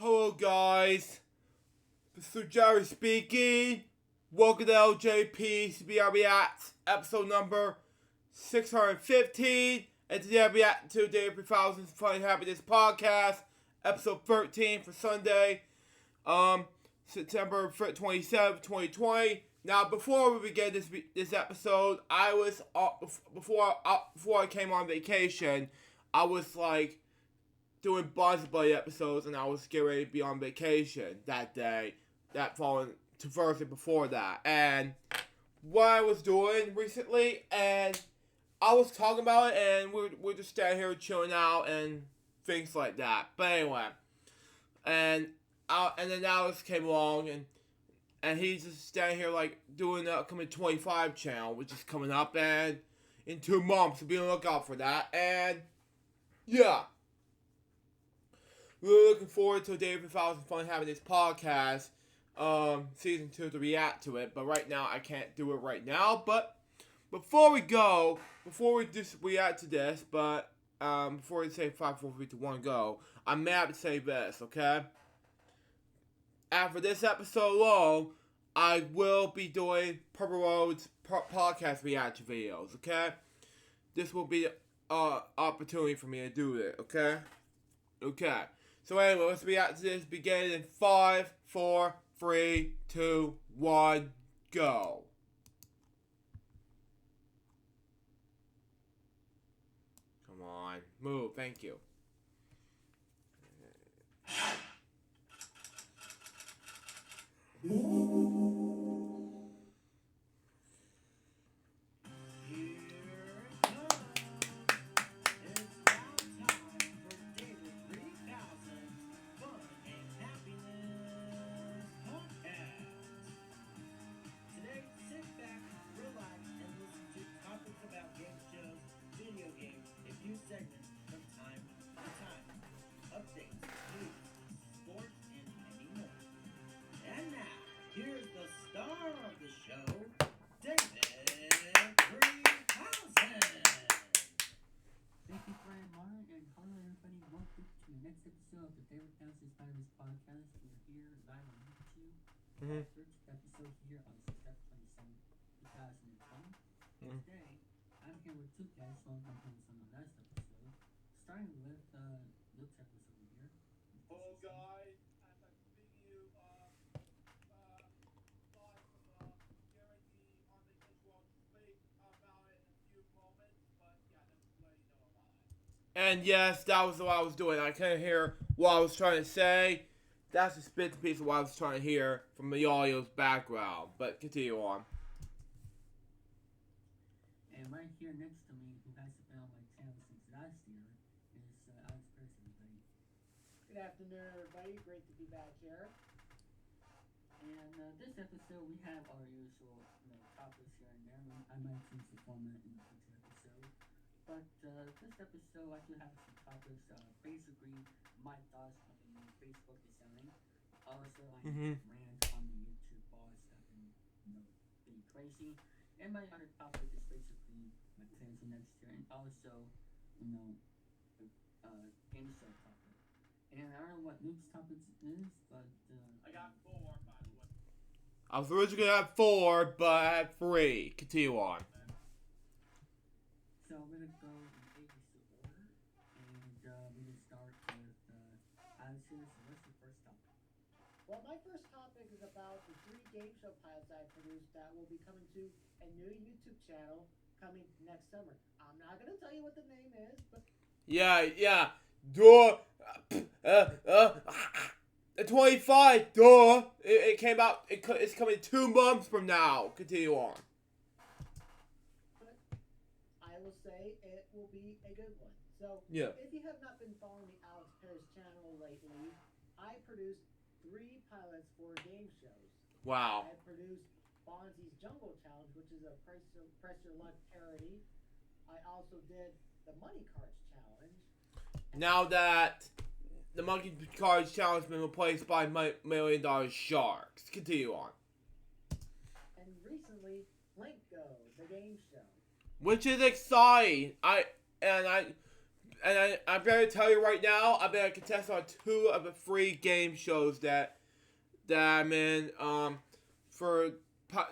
Hello guys, Mr. Jerry speaking. Welcome to LJPCBM Reacts, episode number 615. And today I'm reacting to David3000's Funny Happiness podcast, episode 13 for Sunday, September 27th, 2020. Now, before we begin this episode, before I came on vacation, I was like doing Buzz Buddy episodes, and I was getting ready to be on vacation that day, that following to Thursday before that. And what I was doing recently, and I was talking about it, and we're just standing here chilling out and things like that. But anyway, and then Alex came along, and he's just standing here like doing the upcoming 25 channel, which is coming up and in 2 months. So be on the lookout for that. And yeah. Really looking forward to David3000's Fun having this podcast, season 2 to react to it. But right now, I can't do it right now. But before we just react to this, before we say 5, 4, 3, 2, 1, go, I may have to say this, okay? After this episode alone, I will be doing Purple Road's podcast reaction videos, okay? This will be an opportunity for me to do it, okay? Okay. So anyway, let's react to this beginning in 5, 4, 3, 2, 1, go. Come on. Move. Thank you. Segments from time to time. Updates, news, sports, and many more. And now, here's the star of the show, David3000. Thank you, Brian Martin, and hello everybody. Welcome to the next episode of the David3000's Funny podcast. We're here live on YouTube. Our first episode here on September 27th, 2020. Today, I'm here with 2 guests who I'm from the last episode. Starting with Luke's episode over here. Hello guys, as I'm speaking to you, live from Gary on the intro, speak about it in a few moments, but yeah, just let you know about it. And yes, that was what I was doing. I couldn't hear what I was trying to say. That's a bit and piece of what I was trying to hear from the audio's background, but continue on. And right here next to me, who hasn't been on my channel since last year, is Alex Pierce, everybody. Good afternoon, everybody. Great to be back here. And this episode, we have our usual topics here and there. I might change the format in the future episode. But this episode, I do have some topics. Basically, my thoughts on the Facebook design. Also, I rant on the YouTube boss stuff and, being crazy. And my other topic is basically my plans for next year, and also, game show topic. And I don't know what Luke's topic is, but I got 4, by the way. I was originally gonna have 4, but I had 3. Continue on. So I'm gonna go in ABC order, and we're gonna start with Alex here. So what's your first topic? Well, my first topic is about the 3 game show pilots I produced that will be coming to a new YouTube channel coming next summer. I'm not gonna tell you what the name is, but Yeah. Duh. The 25. Duh. It came out. It's coming 2 months from now. Continue on. I will say it will be a good one. So, Yeah. if you have not been following the Alex Pierce channel lately, I produced 3 pilots for game shows. Wow. I produced Bonzi's Jungle Challenge, which is a press your luck parody. I also did the Money Cards Challenge. Now that the Monkey Cards Challenge has been replaced by $1 Million Sharks. Continue on. And recently, Blank Go, the game show. Which is exciting. I'm going to tell you right now, I've been a contestant on 2 of the 3 game shows that I'm in. For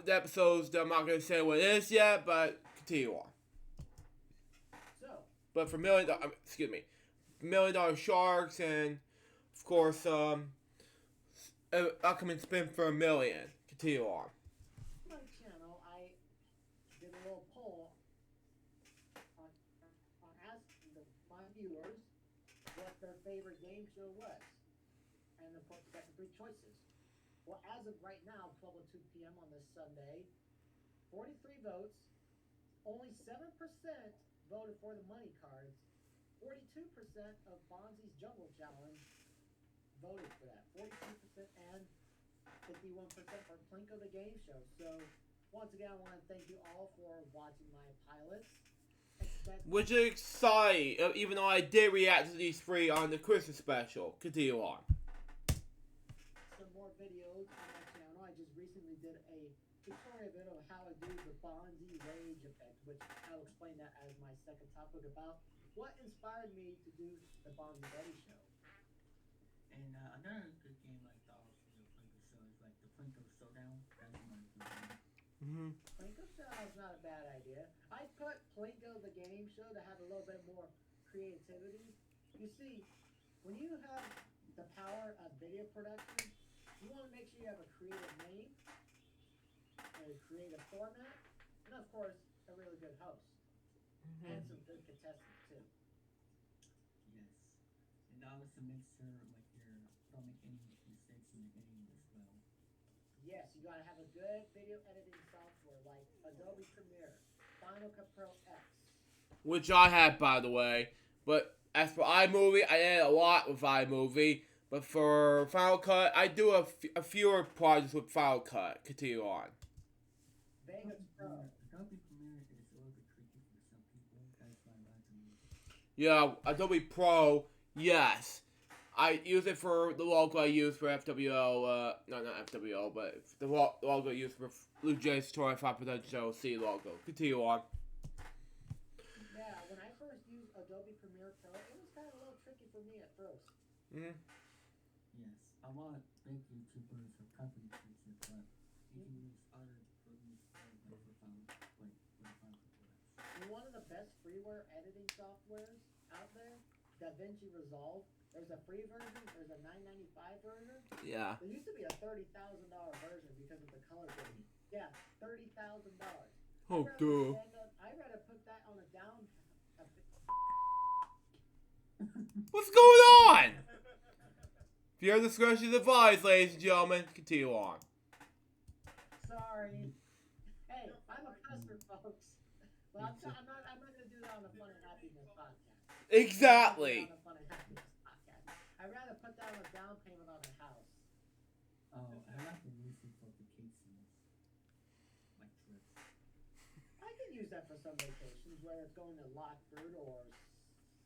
the episodes that I'm not going to say what it is yet, but continue on. So, But for $1 Million Dollar Sharks, and of course, upcoming spin for $1 million. Continue on. my channel, I did a little poll on asking my viewers what their favorite game show was. And of course, we got the 3 choices. Well, as of right now, 12:02 p.m. on this Sunday, 43 votes, only 7% voted for the money cards. 42% of Bonzi's Jungle Challenge voted for that. 42% and 51% for Plinko the Game Show. So, once again, I want to thank you all for watching my pilots. Which is exciting, even though I did react to these 3 on the Christmas special. Continue on. Some more videos on my channel. I just recently did a tutorial video of how I do the Bonzi Rage effect, which I'll explain that as my second topic about what inspired me to do the Bonzi Betty show. And another good game like the Plinko show is like the Plinko Showdown. That's another good game. Plinko Showdown is not a bad idea. I put Plinko the Game Show to have a little bit more creativity. You see, when you have the power of video production, you want to make sure you have a creative name, a creative format, and of course, a really good host. And some good contestants too. Yes. And also make sure like you don't make any mistakes in the editing as well. Yes, you gotta have a good video editing software like Adobe Premiere, Final Cut Pro X. Which I have, by the way. But as for iMovie, I edit a lot with iMovie. But for Final Cut, I do a fewer projects with Final Cut. Continue on. Vegas Pro. Adobe Premiere is a little bit tricky for some people. That's why I like to use it. Yeah, Adobe Pro, yes. I use it for the logo I use for FWO, not FWO, but the logo I use for Blue Jays Tour 5 Potential C logo. Continue on. Yeah, when I first used Adobe Premiere Pro, it was kind of a little tricky for me at first. Mm-hmm. Yes. A lot of big YouTubers or companies use it, but you can use other programs like for Final One of the best freeware editing softwares out there, DaVinci Resolve. There's a free version, there's a $9.95 version. Yeah. There used to be a $30,000 version because of the color grading. Yeah, $30,000. Oh, dude. I'd rather put that on a down. What's going on? Viewer discretion is advised, ladies and gentlemen. Continue on. Sorry. Hey, I'm a customer, folks. Well, I'm not going to do that on the Fun and Happiness podcast. Exactly. I'd rather put that on a down payment on a house. Oh, I like to use it for vacations. Like trips. I can use that for some vacations, whether it's going to Lockford or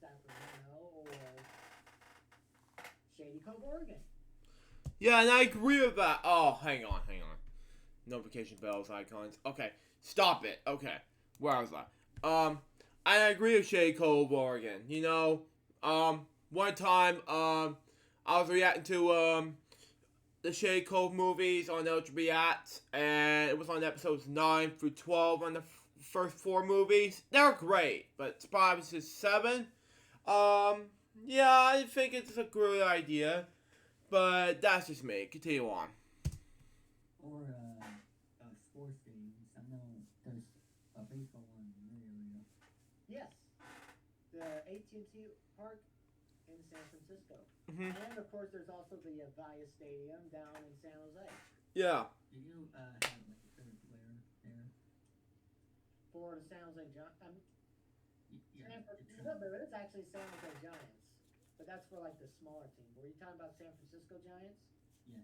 Sacramento or Shady Cove, Oregon. Yeah, and I agree with that. Oh, hang on. Notification bells, icons. Okay, stop it. Okay, where was I? I agree with Shady Cove, Oregon. You know, one time, I was reacting to, the Shady Cove movies on LJPCBM, and it was on episodes 9 through 12 on the first 4 movies. They were great, but Surprise is 7. Yeah, I think it's a good idea, but that's just me. Continue on. Or sports games. I know there's a baseball one in your area. Yes, the AT&T Park in San Francisco. Mm-hmm. And of course, there's also the Avaya Stadium down in San Jose. Yeah. Do you have like a favorite player there? For the San Jose Giants. Yeah. It is actually San Jose Giants. But that's for like the smaller team. Were you talking about San Francisco Giants? Yes.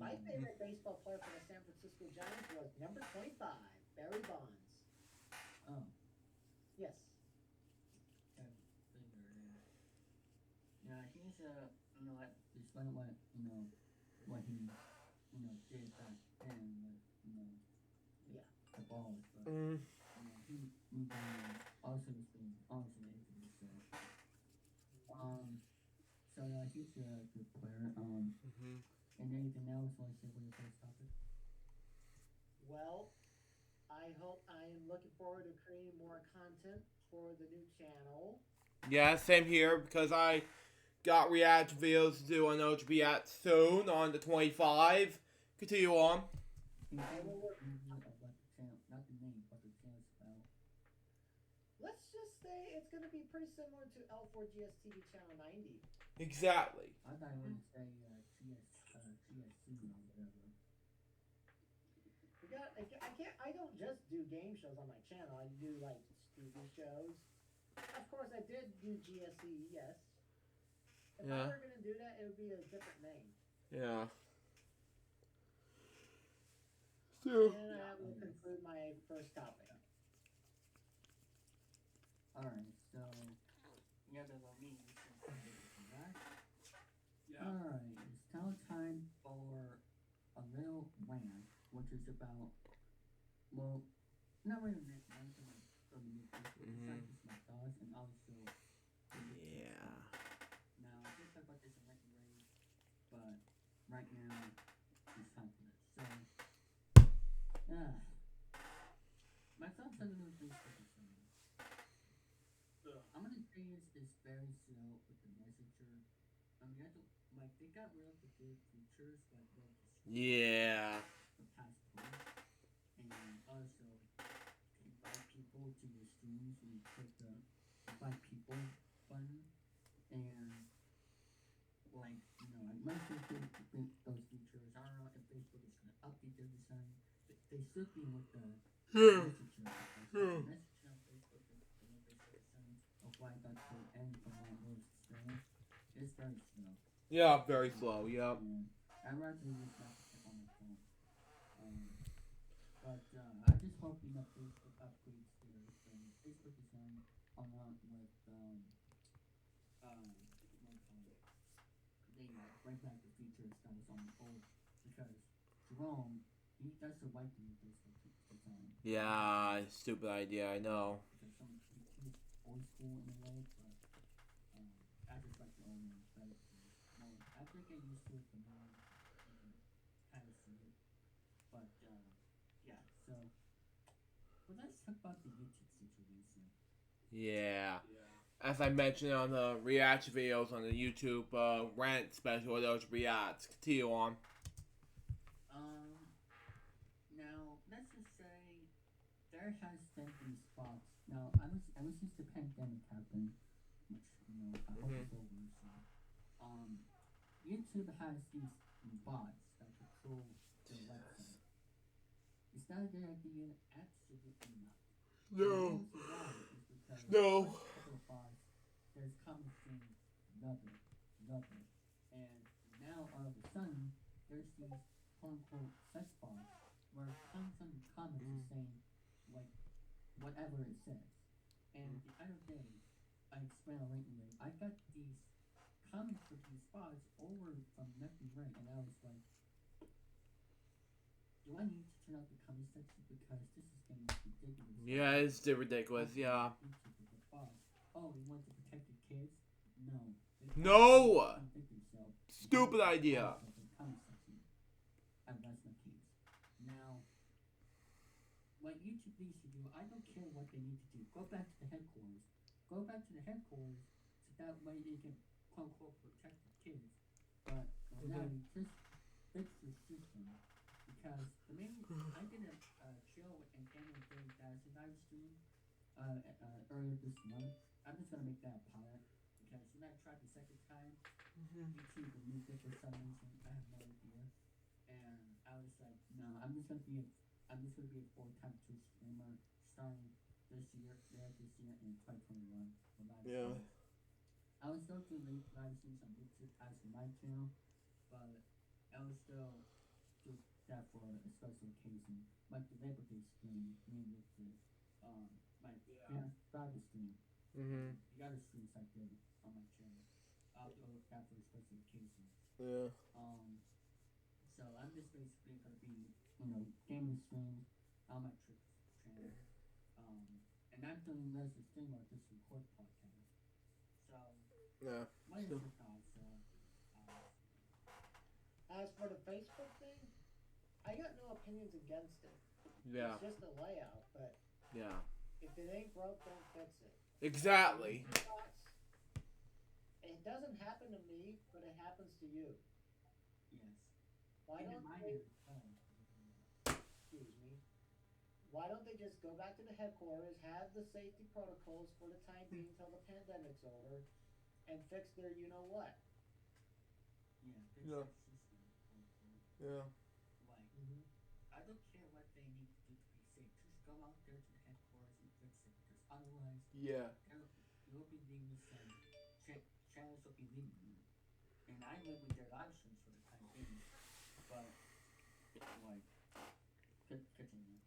My favorite baseball player for the San Francisco Giants was number 25, Barry Bonds. Oh. Yes. Yeah, he's you know, despite what what he did back then with Yeah. the balls, but he moved on. Also, has been honestly so. he's a good player. Mm-hmm. And anything else you want to say for your first topic? Well, I hope I am looking forward to creating more content for the new channel. Yeah, same here because I got reaction videos to do on LJPCBM soon on the 25. Continue on. Anything about the channel, not the name, but the channel spell. Let's just say it's going to be pretty similar to L4GSTV Channel 90. Exactly. I thought you were going to say CSC or whatever. I don't just do game shows on my channel. I do like studio shows. Of course, I did do GSE, yes. If I Yeah. were going to do that, it would be a different name. Yeah. So. And I will conclude my first topic. Alright, so you have to go me. Right? Yeah. Alright, it's now time for a little rant, which is about, well, not really a rant, from the new people. Besides just my thoughts and also. Yeah. Now, I did talk about this in Written Rage, but right now, it's time for this. So, my thoughts on the new Facebook is I'm gonna say it's very slow with the messenger. Like, they got rid of the good features, like the Yeah. the passport, and also invite people to your streams when you click the invite people button, and like, like Messenger those features. I don't know if Facebook is gonna update their design. They should be with the Messenger. The Messenger on Facebook is the Messenger design of why I got to end from my most experience. It's very slow. Yeah, very slow. Yep. And I'd rather use Messenger on my phone. But I just hope Facebook upgrades their Facebook design along with they bring back the features that was on the old, because Jerome, that's the right thing with Facebook design. Yeah, stupid idea. I know. Because he's old school in a way, but I just like the old one better. After I get used to it, the more kind of see it. But yeah, so. Well, let's talk about the YouTube situation. Yeah. As I mentioned on the reaction videos on the YouTube rant special of those reacts. Continue on. Now let's just say there has been these spots. Now, ever since the pandemic happened, which I hope it's over soon. YouTube has these bots that control their website. Is that a good idea? Absolutely not. No. The reason why is because No. first couple of bots, there's comments saying love it, and now all of a sudden there's these quote unquote sex bots where constantly comments are saying like whatever it says. And the other day, I explained on LinkedIn, I got these comments for these bots over from left and right, and I was like, do I need to turn off the comment section because this is getting ridiculous? Yeah, it's ridiculous. Yeah. Oh, you want to protect the kids? No. No. Stupid idea. Now, what YouTube needs to do, I don't care what they need to do. Go back to the headquarters. So that way they can quote unquote protect the kids. But now you just fix the system. Because I did a show and David3000's live stream earlier this month. I'm just gonna make that a pilot because when I tried the second time, YouTube removed it for some reason. I have no idea, and I was like, no, I'm just gonna be a full-time Twitch streamer starting this year in 2021 for live streams. I will still do live streams on YouTube as my channel, but I will still do that for a special occasion, like the Labor Day stream, me with this, Friday stream. The other streams I did on my channel, I'll do that for a special occasion. Yeah. So I'm just basically gonna be, gaming streams on my Twitch channel. And I'm doing less of stream or just record podcast. So, Yeah. what is your thoughts? as for the Facebook thing, I got no opinions against it. Yeah. It's just a layout, but Yeah. if it ain't broke, don't fix it. Exactly. It doesn't happen to me, but it happens to you. Yes. Why Even don't mine they? is home. Excuse me. Why don't they just go back to the headquarters, have the safety protocols for the time being until the pandemic's over, and fix their you know what? Yeah, fix Yeah. that system. Yeah. Like, Mm-hmm. I don't care what they need to do to be safe. Just go out there to the headquarters and fix it. Because otherwise, Yeah. you'll be leaving some channels will be leaving. And I live with their live streams for the time being. But, like, continue.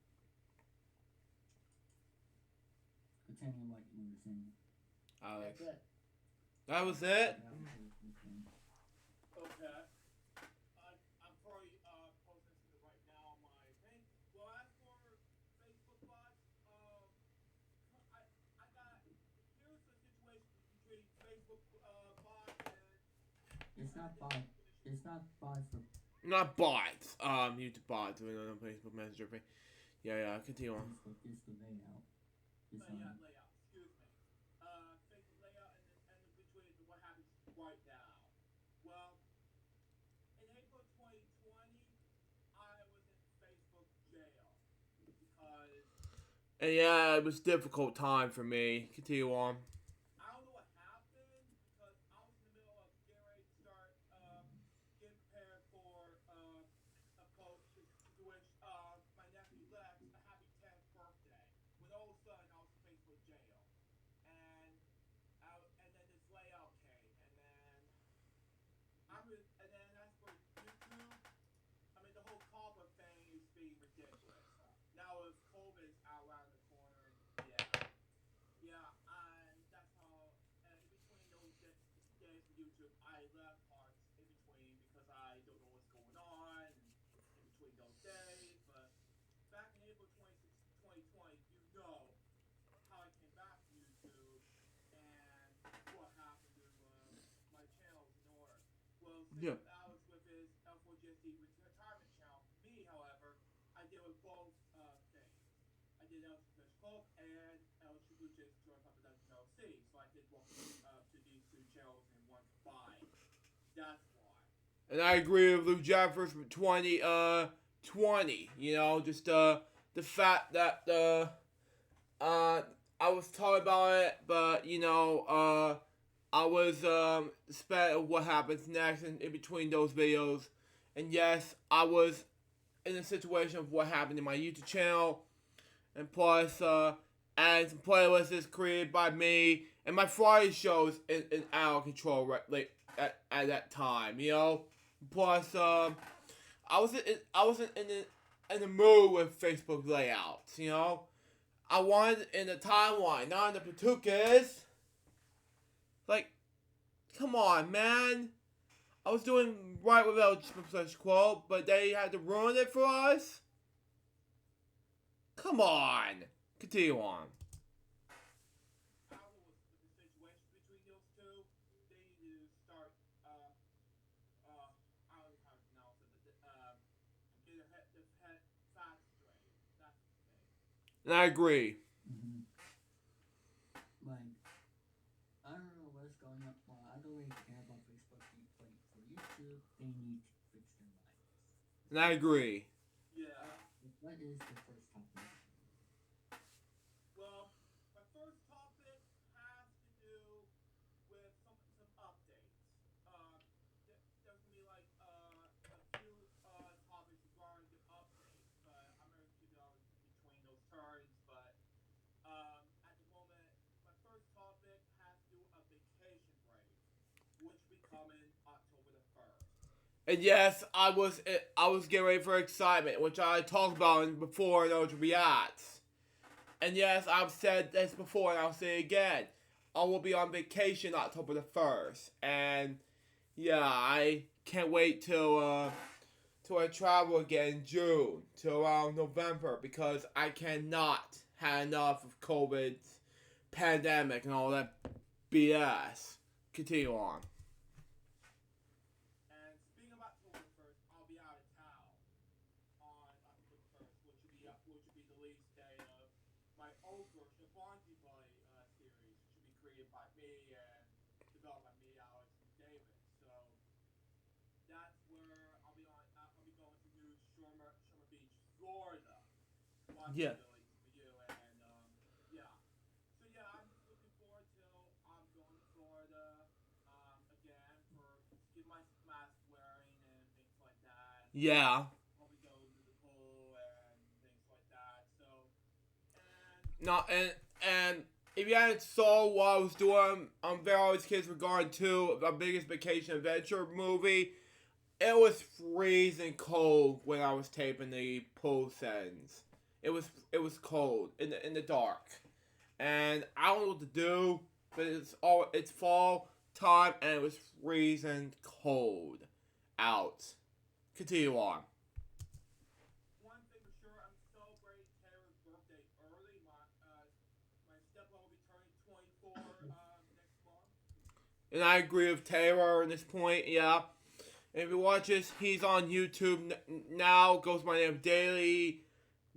Continue what you were saying. Alex. That's it. That was it? Okay. I'm probably posting this right now on my thing. Well, as for Facebook bots, I got here's the situation between Facebook bots and It's not bot. It's not bot for. Not bots. YouTube bots. We don't know Facebook Messenger. Yeah. Continue on. Facebook is the layout. It's layout. Excuse me. Facebook layout and between what happens right now. Well, in April 2020, I was in Facebook jail because And yeah, it was a difficult time for me. Continue on. I don't know what happened because I was in the middle of getting ready to start getting prepared for a coach situation. My nephew Lex a happy 10th birthday. When all of a sudden I was in Facebook jail, and and then this layout came, and then as for YouTube, I mean the whole Cobra thing is being ridiculous. Now if COVID is out around the corner, yeah, and that's how. And in between those days for YouTube, I left parts in between because I don't know what's going on in between those days. But back in April 2020, you know how I came back to YouTube and what happened to my channels in order. Well, since Yeah. Alex with his L4GSD retirement channel, me, however, I did with both things. I did L2 Club and L2 Blue Jays Joint Papa Dungeon LC. So I did one to these two channels in one combined. That's why. And I agree with Lou Jeffers from 2020. You know, just the fact that I was talking about it, but you know, I was spent what happens next in between those videos. And yes, I was in a situation of what happened in my YouTube channel, and plus and some playlists created by me, and my Friday shows in out of control right like at that time, you know. Plus I wasn't in the mood with Facebook layouts, you know. I wanted in the timeline, not in the Patukas. Like, come on, man. I was doing right without such quote, but they had to ruin it for us. Come on. Continue on. I don't know what's the situation between those two. They need to start, I don't know how to pronounce it, but get the facts straight. That's the thing. And I agree. Mm-hmm. Like, I don't know what's going on. Well, I don't really care about Facebook, but for YouTube, they need to fix their lives. And I agree. Yeah. What is the first topic? Well, my first topic has to do with some updates. There's gonna be like a few topics regarding the updates, but I'm gonna keep it all between those turns. But at the moment, my first topic has to do a vacation break, which will be coming October the 1st. And yes, I was getting ready for excitement, which I talked about before in those reacts. And yes, I've said this before, and I'll say it again. I will be on vacation October the 1st, and yeah, I can't wait till I travel again in June till around November, because I cannot have enough of COVID's pandemic and all that BS. Continue on. And speaking of October 1st, that's where I'll be on. I'll be going to New Shermer Beach, Florida. Watching Yeah. Phillies for you, and yeah. So yeah, I'm just looking forward to I'm going to Florida again for get my mask wearing and things like that. Yeah. Probably go to the pool and things like that. So and No, and if you hadn't saw what I was doing on Various Kids regard to the biggest vacation adventure movie, it was freezing cold when I was taping the pool scenes. It was cold in the dark, and I don't know what to do. But it's fall time, and it was freezing cold out. Continue on. one thing for sure, I'm celebrating Taylor's birthday early. My stepmom will be turning 24 next month. And I agree with Taylor at this point. Yeah. And if you watch this, he's on YouTube now. Goes by the name of Daily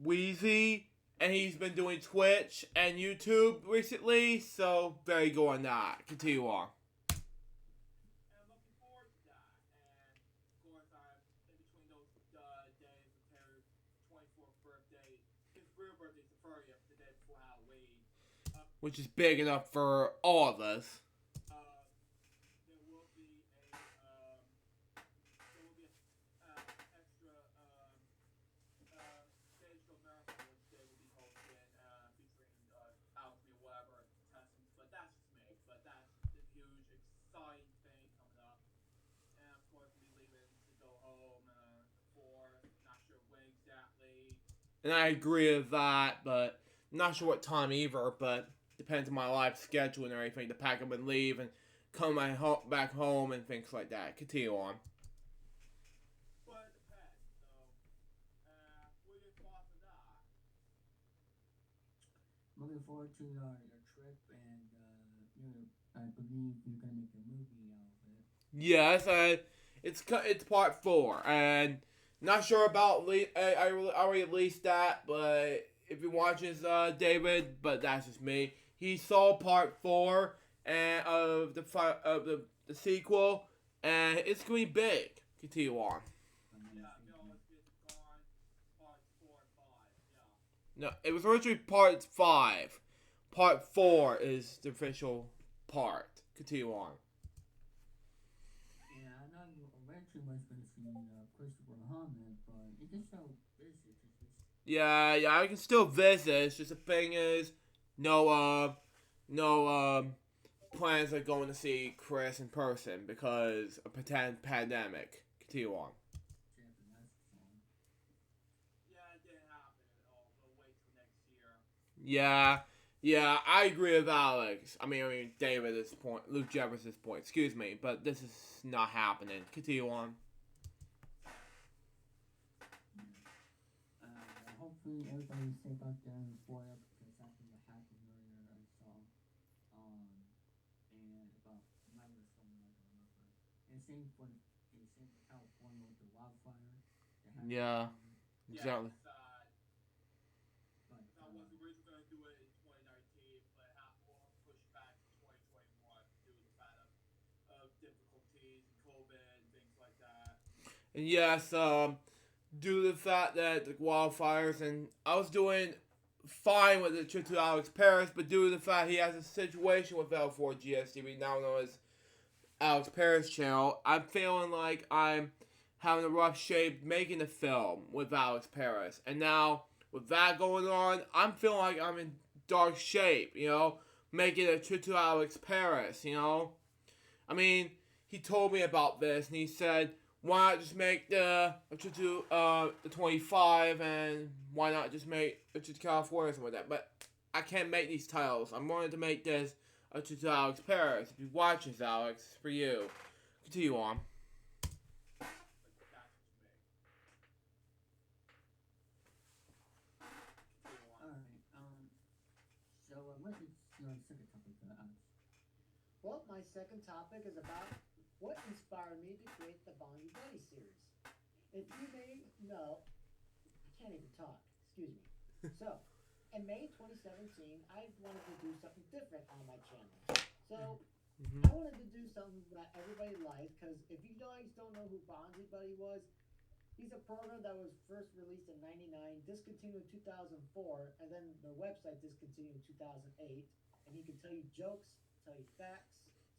Wheezy, and he's been doing Twitch and YouTube recently. So very good on that. Continue on. And I'm looking forward to that. And of course, I'm in between those days of Taylor's 24th birthday. His real birthday is the 30th, the day before Halloween. Which is big enough for all of us. There will be a extra stage show marathon which they will be hosting featuring alchemy or whatever contestants. But that's just me. But that's the huge exciting thing coming up. And of course we'll be leaving to go home for not sure when exactly. And I agree with that, but not sure what time either. But depends on my life schedule and everything to pack up and leave and come back home and things like that. Continue on. But it depends. So, what are your thoughts on that? Looking forward to your trip, and I believe you're gonna make a movie out of it. Yes, it's part 4, and not sure about I already released that, but if you watch this, David, but that's just me. He saw part 4 and of the sequel, and it's gonna be big. Continue on. Yeah, no, it's gone parts 4 and 5. Yeah. No, it was originally part 5. Part 4 is the official part. Continue on. Yeah, I know you eventually was gonna see Christopher Hammond, but it just so busy. Yeah, I can still visit. It's just the thing is, no plans of going to see Chris in person because of pandemic. Continue on. Yeah, it didn't happen at all. We'll wait till next year. Yeah, I agree with Alex. I mean, David at this point, Luke Jefferson's this point. Excuse me, but this is not happening. Continue on. Hopefully everybody's safe out there in Florida because after what happened earlier I saw and about another something like that. And same for California with the wildfire. Yeah, exactly. Yeah, I was originally going to do it in 2019, but we'll push back to 2021 due to the fact of difficulties and COVID and things like that. And yes, due to the fact that the wildfires, and I was doing fine with the trip to Alex Paris, but due to the fact he has a situation with L4GSTV, now known as Alex Paris channel, I'm feeling like I'm having a rough shape making the film with Alex Paris. And now, with that going on, I'm feeling like I'm in dark shape, making a trip to Alex Paris, I mean, he told me about this, and he said, why not just make the trip to the 25, and why not just make a trip to California or something like that. But I can't make these titles. I'm wanting to make this a trip to Alex Paris. If you watch this, Alex, it's for you. Continue on. So what is your second topic, Alex? Well, my second topic is about what inspired me to create the Bonnie Buddy series. If you may know, I can't even talk, excuse me. So, in May 2017, I wanted to do something different on my channel. So, Mhm. I wanted to do something that everybody liked, because if you guys don't know who Bonzi Buddy was, he's a program that was first released in '99, discontinued in 2004, and then the website discontinued in 2008. And he could tell you jokes, tell you facts,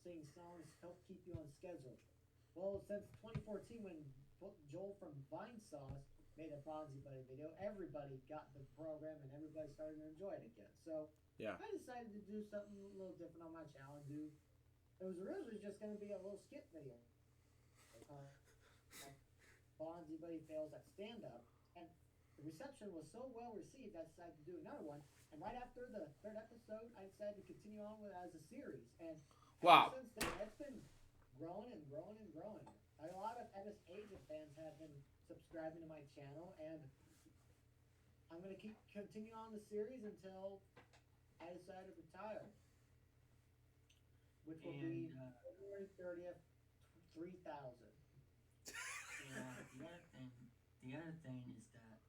sing songs, help keep you on schedule. Well, since 2014, when Joel from Vine Sauce made a Bonzi Buddy video, everybody got the program and everybody started to enjoy it again. So Yeah. I decided to do something a little different on my channel and do. It was originally just going to be a little skit video. Uh, Bonzi Buddy fails at stand up, and the reception was so well received I decided to do another one. And right after the third episode, I decided to continue on with it as a series. And ever Wow. since then, it's been growing and growing and growing. A lot of Edis Agent fans have been subscribing to my channel, and I'm going to continue on the series until I decide to retire, which will be February 30th, 3000. The other thing is that,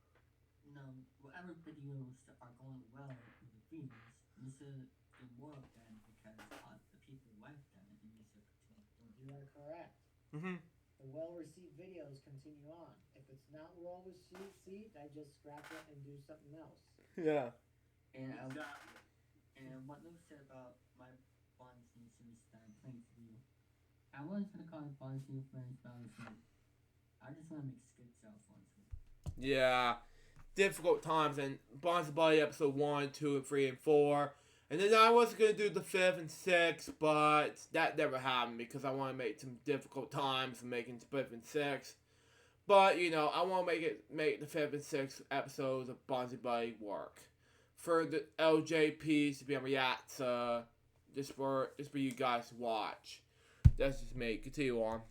whatever videos that are going well with the views, you should do more of them because the people like them and you should continue doing You are correct. Mhm. The well-received videos continue on. If it's not well-received, I just scrap it and do something else. Yeah. And Exactly. and what Luke said about my Bonzi series that I'm playing for you, I was gonna call it Bonzi Friends, but I just want to make skits out for it. Yeah. Difficult times, and Bonzi Buddy episode 1, 2, and 3, and 4. And then I was going to do the 5th and 6th, but that never happened because I want to make some difficult times for making 5th and 6th. But, I want to make the 5th and 6th episodes of Bonzi Buddy work. For the LJPCBM Reacts, just for you guys to watch. That's just me. Continue on.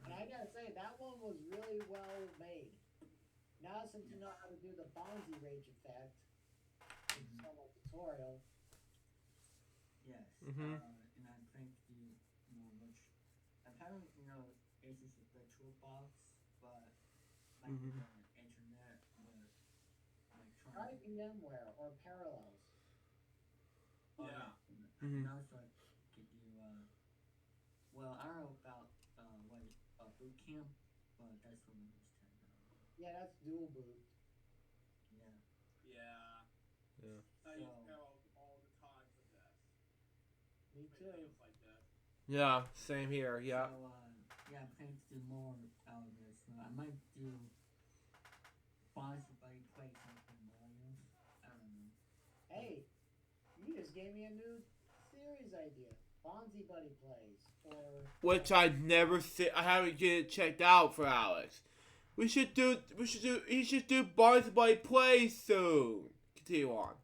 And I gotta say, that one was really well made. Now, since you know how to do the Bonzi Rage effect, it's a little tutorial. Yes. Mhm. And I think which I'm having, issues with virtual box, but like Mhm. the internet with like Try trying to VMware or Parallels. Yeah. Mhm. and also I could do well, I don't know about boot camp, but that's what Windows 10 Yeah, that's dual boot. Yeah. Yeah. Yeah. I use So- Peril all the time for this. Me Make too. videos like this. Yeah, same here. Yeah. So I'm planning to do more out of this. So I might do Bonzi Buddy play something Mario. I don't know. Hey, you just gave me a new series idea. Bonzi Buddy plays, or Which I never see. I haven't get it checked out for Alex. He should do Bonzi Buddy Play soon. Continue on.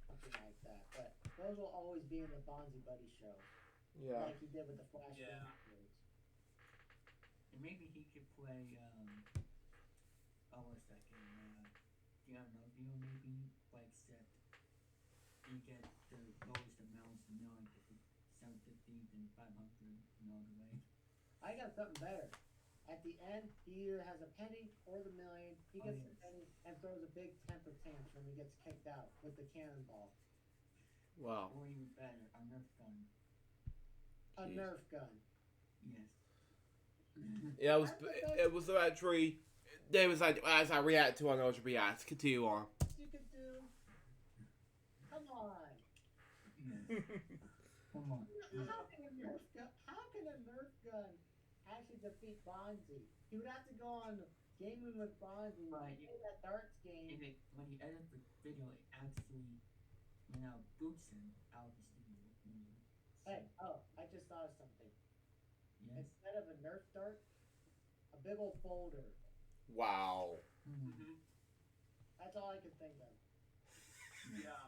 something like that. But those will always be in the Bonzi Buddy show, Yeah. like he did with the Flash Yeah. episodes. And maybe he could play what's that game? I don't know, maybe like set you get the lowest amounts, 750 and 500, the way. I got something better. At the end, he either has a penny or the million. He Oh, gets yes. the penny and throws a big temper tantrum. He gets kicked out with the cannonball. Wow. Or even better, a Nerf gun. A Jeez. Nerf gun. Yes. Yeah, it was actually. There was like as I react to one of those reacts. Continue on. You could do. Come on. Yes. Come on. How can a Nerf gun actually defeat Bonzi? He would have to go on gaming with Bonzi, Right. play that darts game. When he edits the video, it actually, boots him out of the studio. Hey, I just thought of something. Yes. Instead of a Nerf dart, a big old boulder. Wow. Mm-hmm. That's all I could think of. Yeah.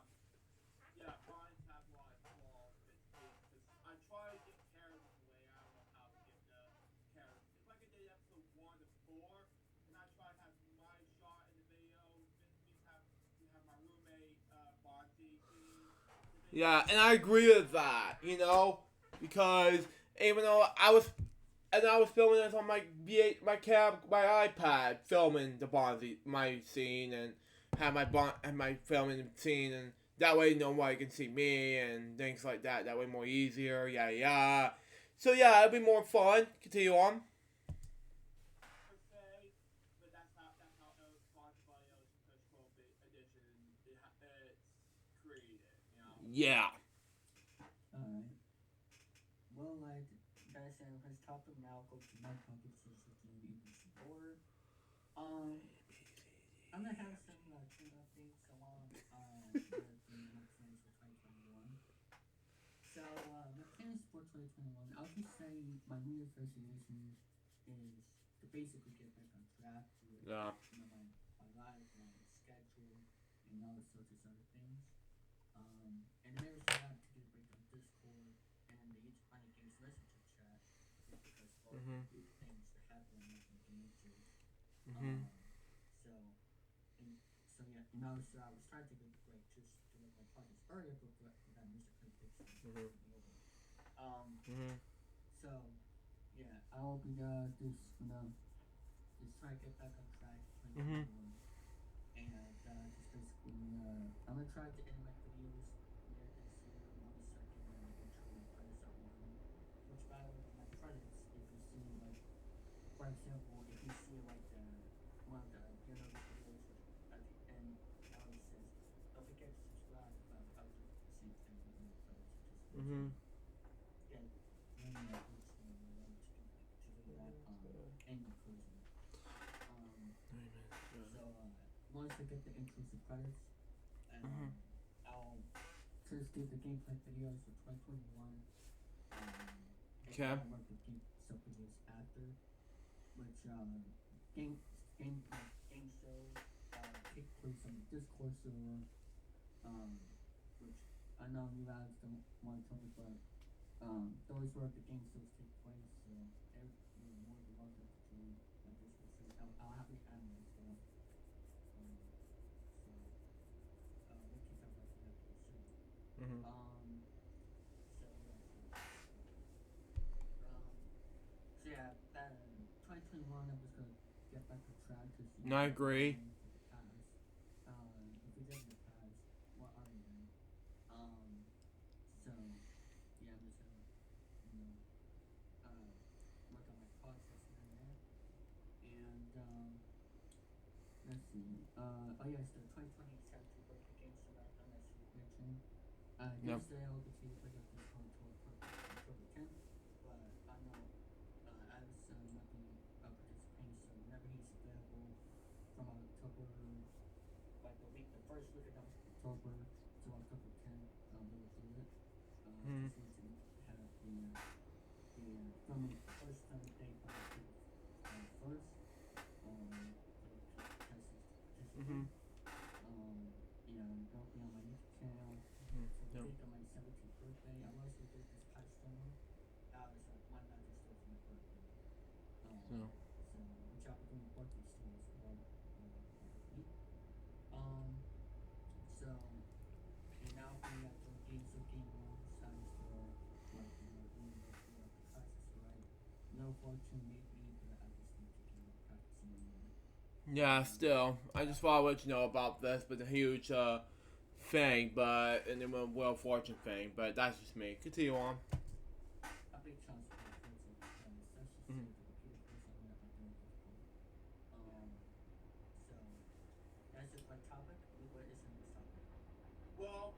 Yeah, mines have a lot of flaws because I try to get characters away. I don't know how to get the characters. It's like I did episode 1 to 4, and I try to have my shot in the video. We have my roommate, Bonzi, Yeah, and I agree with that. Because even though I was filming this on my iPad, filming the Bonzi my scene and had my filming scene, and That way nobody can see me and things like that. That way more easier. Yeah, yeah. So yeah, it'll be more fun. Continue on. per se, but that's how Spotify Push edition it's created. You know. Yeah. Alright. Well, like, that's the end of his topic. Now I'll go to my topic, since it's in the ABC order. I'm gonna have some team updates along with the plans for 2021. So, my plans for 2021, I'll just say my New Year's resolution is to basically get back on track with Yeah. my life, my schedule, and all sorts of other things. And there's that to get a break on Discord and the each Planet Games Messenger chat, just because of all the things that happen in the into. So, and so yeah, so I was trying to get a break just to make my progress earlier, but that Mr. Clinton takes me over. So, yeah, I'll be just try to get back on track for 2021. And just basically, I'm gonna try to edit my videos later this year once I can intro my credits up and running. Which, by the way, for my credits, if you see like, for example, if you see like one of the videos at the end, it always says, "Don't forget to subscribe." I'll do the same thing with my credits. Just get learning that routine to do that in the closing. So once I get the intrusive credits, I'll first do the gameplay videos for 2021. Okay. I'll work with sub videos after, which game shows take place on the Discord server, which I know you guys don't want to tell me, but those where the game shows take place, so you're more than welcome to join my Discord server. I'll have the admin as well. We can talk about that pretty soon. So yeah, 2021 I was gonna get back on track because I agree. If we did in the past, what are we then? So yeah, I'm just gonna work on my process and that. And let's see. Oh yes, the 2020 Charity Birthday Game Summit I mentioned. Yesterday I will continue to play this on October 10th, but I know I was not being participating, so whenever he's available from October, like the first week of October to October 10th, we will do it. Just need to have the filming first time date by October 1st. It'll be on my YouTube channel. For the week of my 17th birthday, I was with it this past summer. I was like, why not just do it for my birthday? So which I'll be doing birthday streams as well. So, and now we got the games of game on signs for like the classes, right? No fortune maybe, but I just need to keep practicing more. Yeah, still. I just want to let you know about this, but a huge thing, and then a Wheel of Fortune thing, but that's just me. Continue on. A big chance for the kids of the that's just the computer course I'm gonna have to do. So that's just my topic. What is the next topic? Well,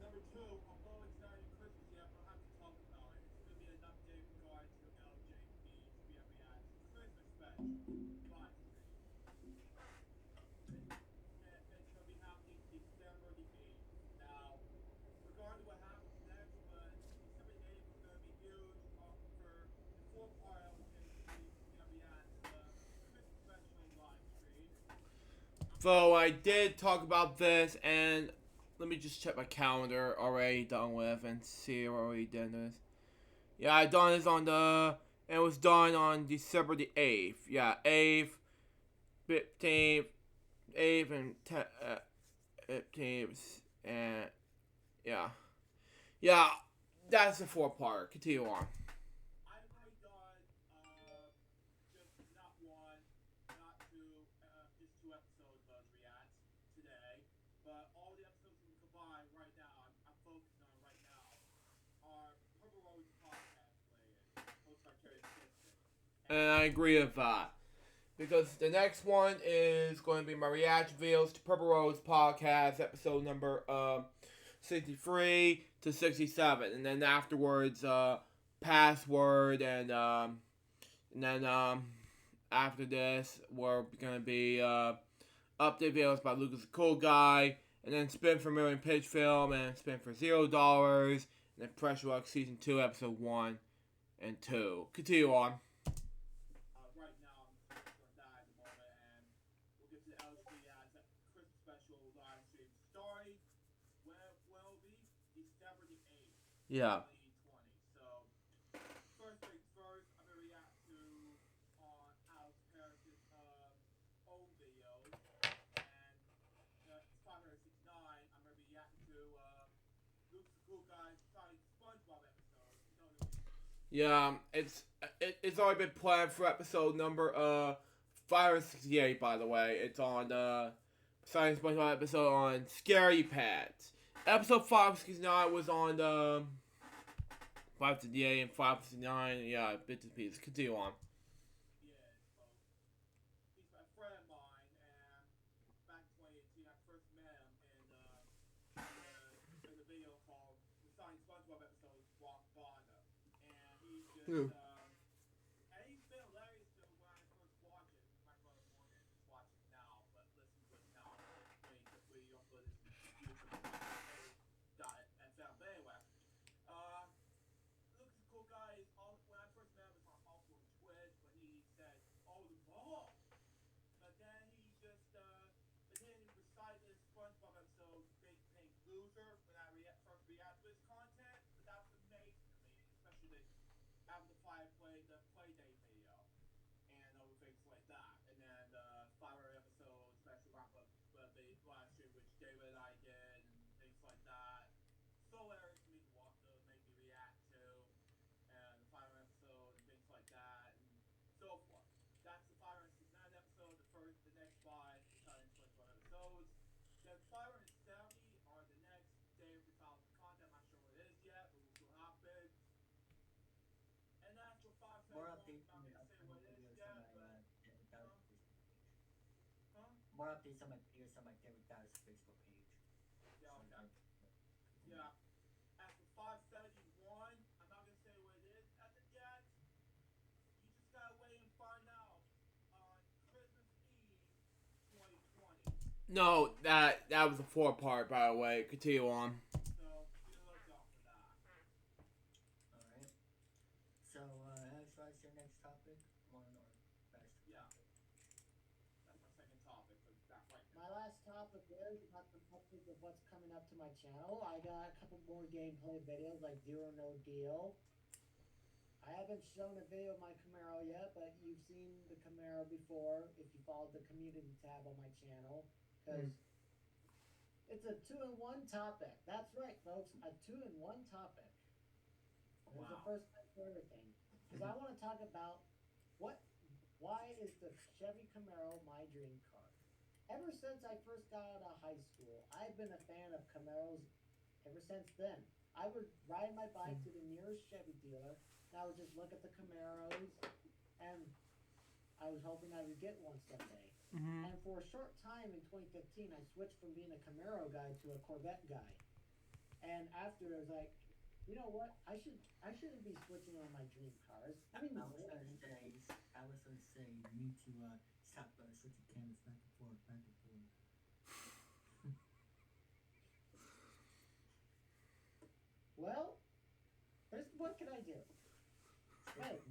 number two, although it's not in Christmas yet, we'll have to talk about it. It's going to be an update regarding to LJPCBM Christmas special. It's going to be happening December the 8th. Now, regarding what happens next, but December the 8th is going to be huge for the four part LJPCBM Christmas special live stream. So I did talk about this, and let me just check my calendar already done with and see where we did this. Yeah, I done this it was done on December the 8th. Yeah, 8th, 15th, 8th, and 15th, and yeah. Yeah, that's the 4-part. Continue on. I've already done just not one, not two, just 2 episodes of React today, but all the episodes And I agree with that. Because the next one is going to be my reaction videos to Purple Rose Podcast, episode number 63 to 67. And then afterwards, Password, and then after this, we're going to be update videos about Lucas the Cool Guy, and then Spin for Million Pitch Film, and Spin for $0, and then Pressure Luck Season 2, Episode 1 and 2. Continue on. Right now, I'm just going to die at the moment, and we'll get to the LJPCBM Christmas special live stream starting when will be December the 8th, Yeah. 2020. So, first things first, I'm going to react to Alex Parrish's old videos, and it's 569. I'm going to be reacting to Luke's the Cool Guy starting SpongeBob episode. Yeah, it's already been planned for episode number 568, by the way. It's on Science SpongeBob episode on Scary Pets. Episode 569 was on 568 and 569. Yeah, bits and pieces. Continue on. Yeah, so he's a friend of mine, and back in 2018, I first met him in the video called the Science SpongeBob episode Rock Bottom, and he just and he's been hilarious to when I first watched it. My brother Morgan is watching it now, but listen to it now when he uploaded this to YouTube.fm. But anyway, Lucas the Cool Guy is all when I first met him was also on Twitch, but he said, "Oh, the ball." But then he just recited this SpongeBob episode, Big Pink Loser, when I first reacted to his content. But that was amazing to me, especially after the Playdate video and other things like that. And then the 500 episode special wrap up live stream, which David and I did, and things like that. So hilarious for me to watch, to make me react to, and the 500 episode and things like that, and so forth. That's the 569 episode. The next 5 exciting SpongeBob episodes. Then 570 are the next David3000's content. I'm not sure what it is yet, but we'll see what happens. And after 571, More I'm updates not on gonna my say what upcoming it is videos on yet, my but David Facebook page. huh? More updates on my videos on my David3000's Facebook page. Yeah, So, okay. Yeah. After 571, I'm not gonna say what it is as of yet. You just gotta wait and find out on Christmas Eve 2020. No, that was a 4-part, by the way. Continue on. So be on the lookout for that. alright. So, shall I say next topic? One or best Yeah. topic? That's my second topic for that right now. My last topic is about the update of what's coming up to my channel. I got a couple more gameplay videos like Do or No Deal. I haven't shown a video of my Camaro yet, but you've seen the Camaro before if you followed the community tab on my channel. Because it's a 2-in-1 topic. That's right, folks, a 2-in-1 topic. There's the Wow. first time for everything. Because I want to talk about why is the Chevy Camaro my dream car? Ever since I first got out of high school, I've been a fan of Camaros ever since then. I would ride my bike to the nearest Chevy dealer, and I would just look at the Camaros, and I was hoping I would get one someday. And for a short time in 2015, I switched from being a Camaro guy to a Corvette guy. And after, I was like, you know what? I shouldn't be switching on my dream cars. I mean, I was gonna say you need to stop switching cameras back and forth, back and forth. well, what can I do? Hey,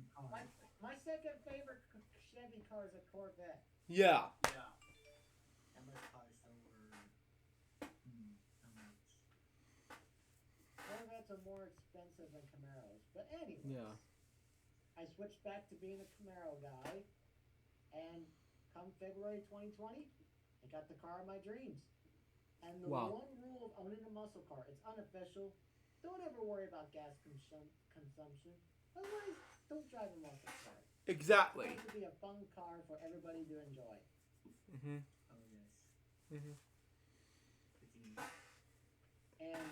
my second favorite Chevy car is a Corvette. Yeah. Yeah. That must cost over how much? Corvettes are more expensive than Camaros. But anyways, Yeah. I switched back to being a Camaro guy, and come February 2020, I got the car of my dreams. And the Wow. one rule of owning a muscle car, it's unofficial. Don't ever worry about gas consumption. Otherwise, don't drive a muscle car. Exactly. It's supposed to be a fun car for everybody to enjoy. Oh yes. And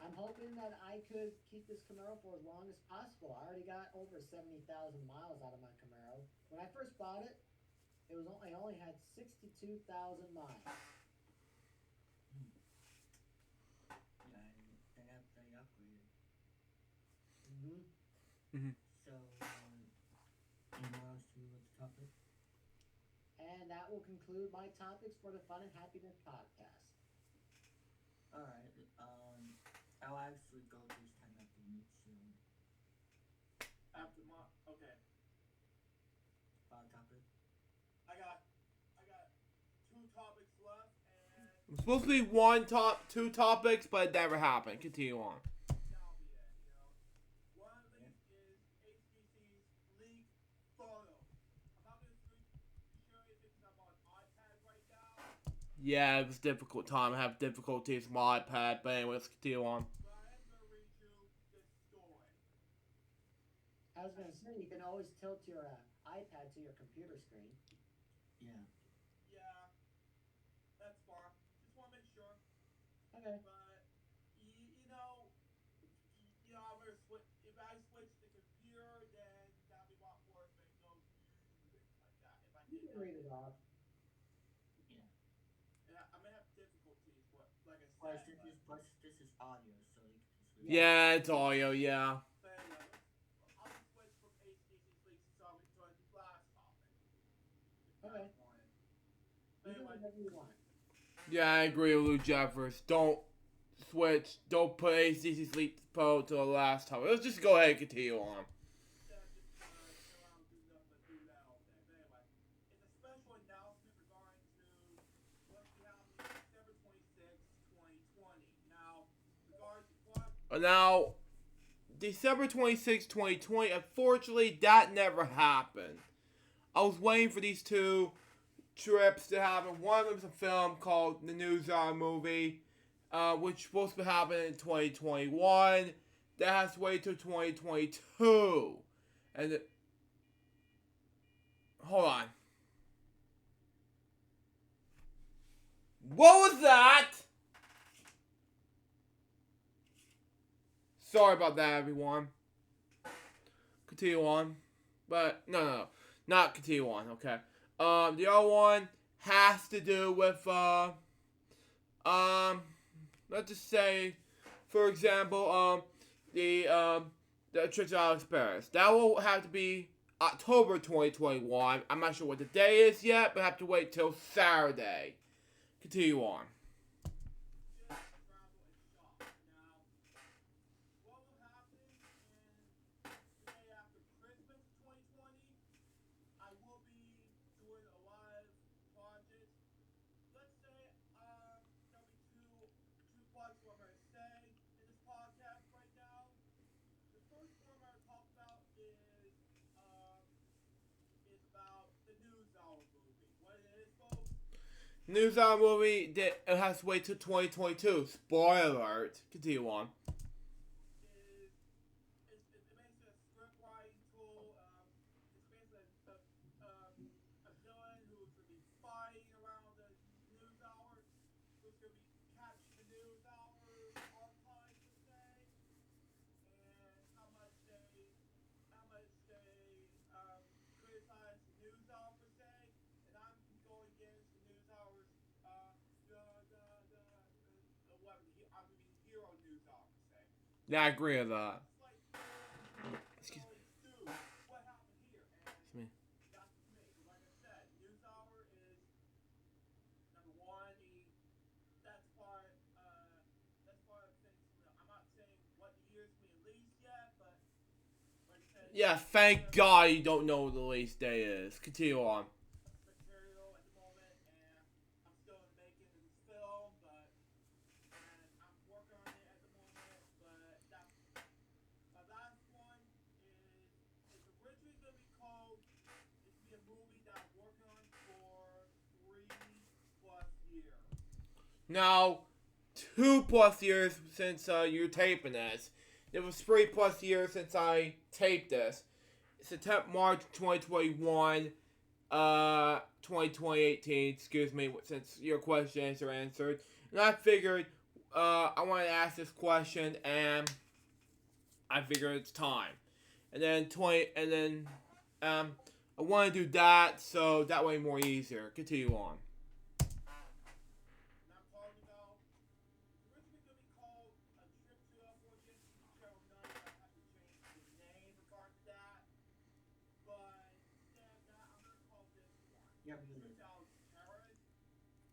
I'm hoping that I could keep this Camaro for as long as possible. I already got over 70,000 miles out of my Camaro. When I first bought it, I only had 62,000 miles. Yeah, they upgraded. Mm-hmm. Mhm. So, any more else to the topic? And that will conclude my topics for the Fun and Happiness podcast. Alright, I'll actually go this time after you, so, After my okay, final topic. I got two topics left, and It's supposed to be two topics, but it never happened. Continue on. that'll be it. You know, one of these is HTC's leak photos. I'm not gonna show you because I'm on iPad right now. Yeah, it was a difficult time. I have difficulties with my iPad, but anyway, let's continue on. But I am gonna read you this story. I was going to say, you can always tilt your iPad to your computer screen. Yeah. Yeah, that's fine. Just want to make sure. Okay. But you know, I'm gonna switch. If I switch the computer, then that'll be a lot worse if it goes like that. If I You did can that, read it off. Yeah. yeah, I'm gonna have difficulties. But like I Plus, said, this is audio, so you can just Yeah, it's audio, yeah. but anyway, I'll just switch from HTC's leaks to the last topic. Okay. You do Anyway, whatever you want. Yeah, I agree with Lou Jeffers. Don't put ACC Sleep Pro to the last topic. Let's just go ahead and continue on. instead of just sit around and do nothing but do that all day. But anyway, it's a special announcement regarding to what's be happening December 26th, 2020. Now, regarding to what? Now, December 26, 2020, unfortunately, that never happened. I was waiting for these two trips to happen. One of them is a film called The News Hour Movie, which is supposed to happen in 2021. That has to wait till 2022. And hold on. What was that? Sorry about that, everyone. Continue on. But, no. Not continue on, okay. The other one has to do with, let's just say, for example, the trip to Alex Paris. That will have to be October 2021. I'm not sure what the day is yet, but I have to wait till Saturday. Continue on. News Hour movie that it has to wait till 2022. Spoiler alert. Continue on. It's basically a script writing tool. It's basically a villain who's going to be fighting around the news hour, who's going to be catching the news hour archives per se, and how much they criticize the news hour per se, and I'm going against the news hour's hero news hour per se. Yeah, I agree with that. Excuse me. What happened here? And that's me. Like I said, news hour is number one. That's part of things. I'm not saying what the year's being released yet, but like I said. Yeah, thank God you don't know what the release day is. Continue on. Material at the moment, and I'm still in the making of this film, and I'm working on it at the moment. But that's my last one is originally going to be called. It's going to be a movie that I'm working on for 3+ years. Now, 2+ years since you're taping this. It was 3+ years since I taped this. September, March 2021, 2018, excuse me, since your questions are answered. And I figured I wanted to ask this question, and I figured it's time. And then I want to do that, so that way more easier. Continue on. And I'm calling about originally going to be called A Trip to California. Cheryl Knight, I have to change the name regarding that. But instead of that, I'm going to call this one Yeah, Trip really. to Alex Paris.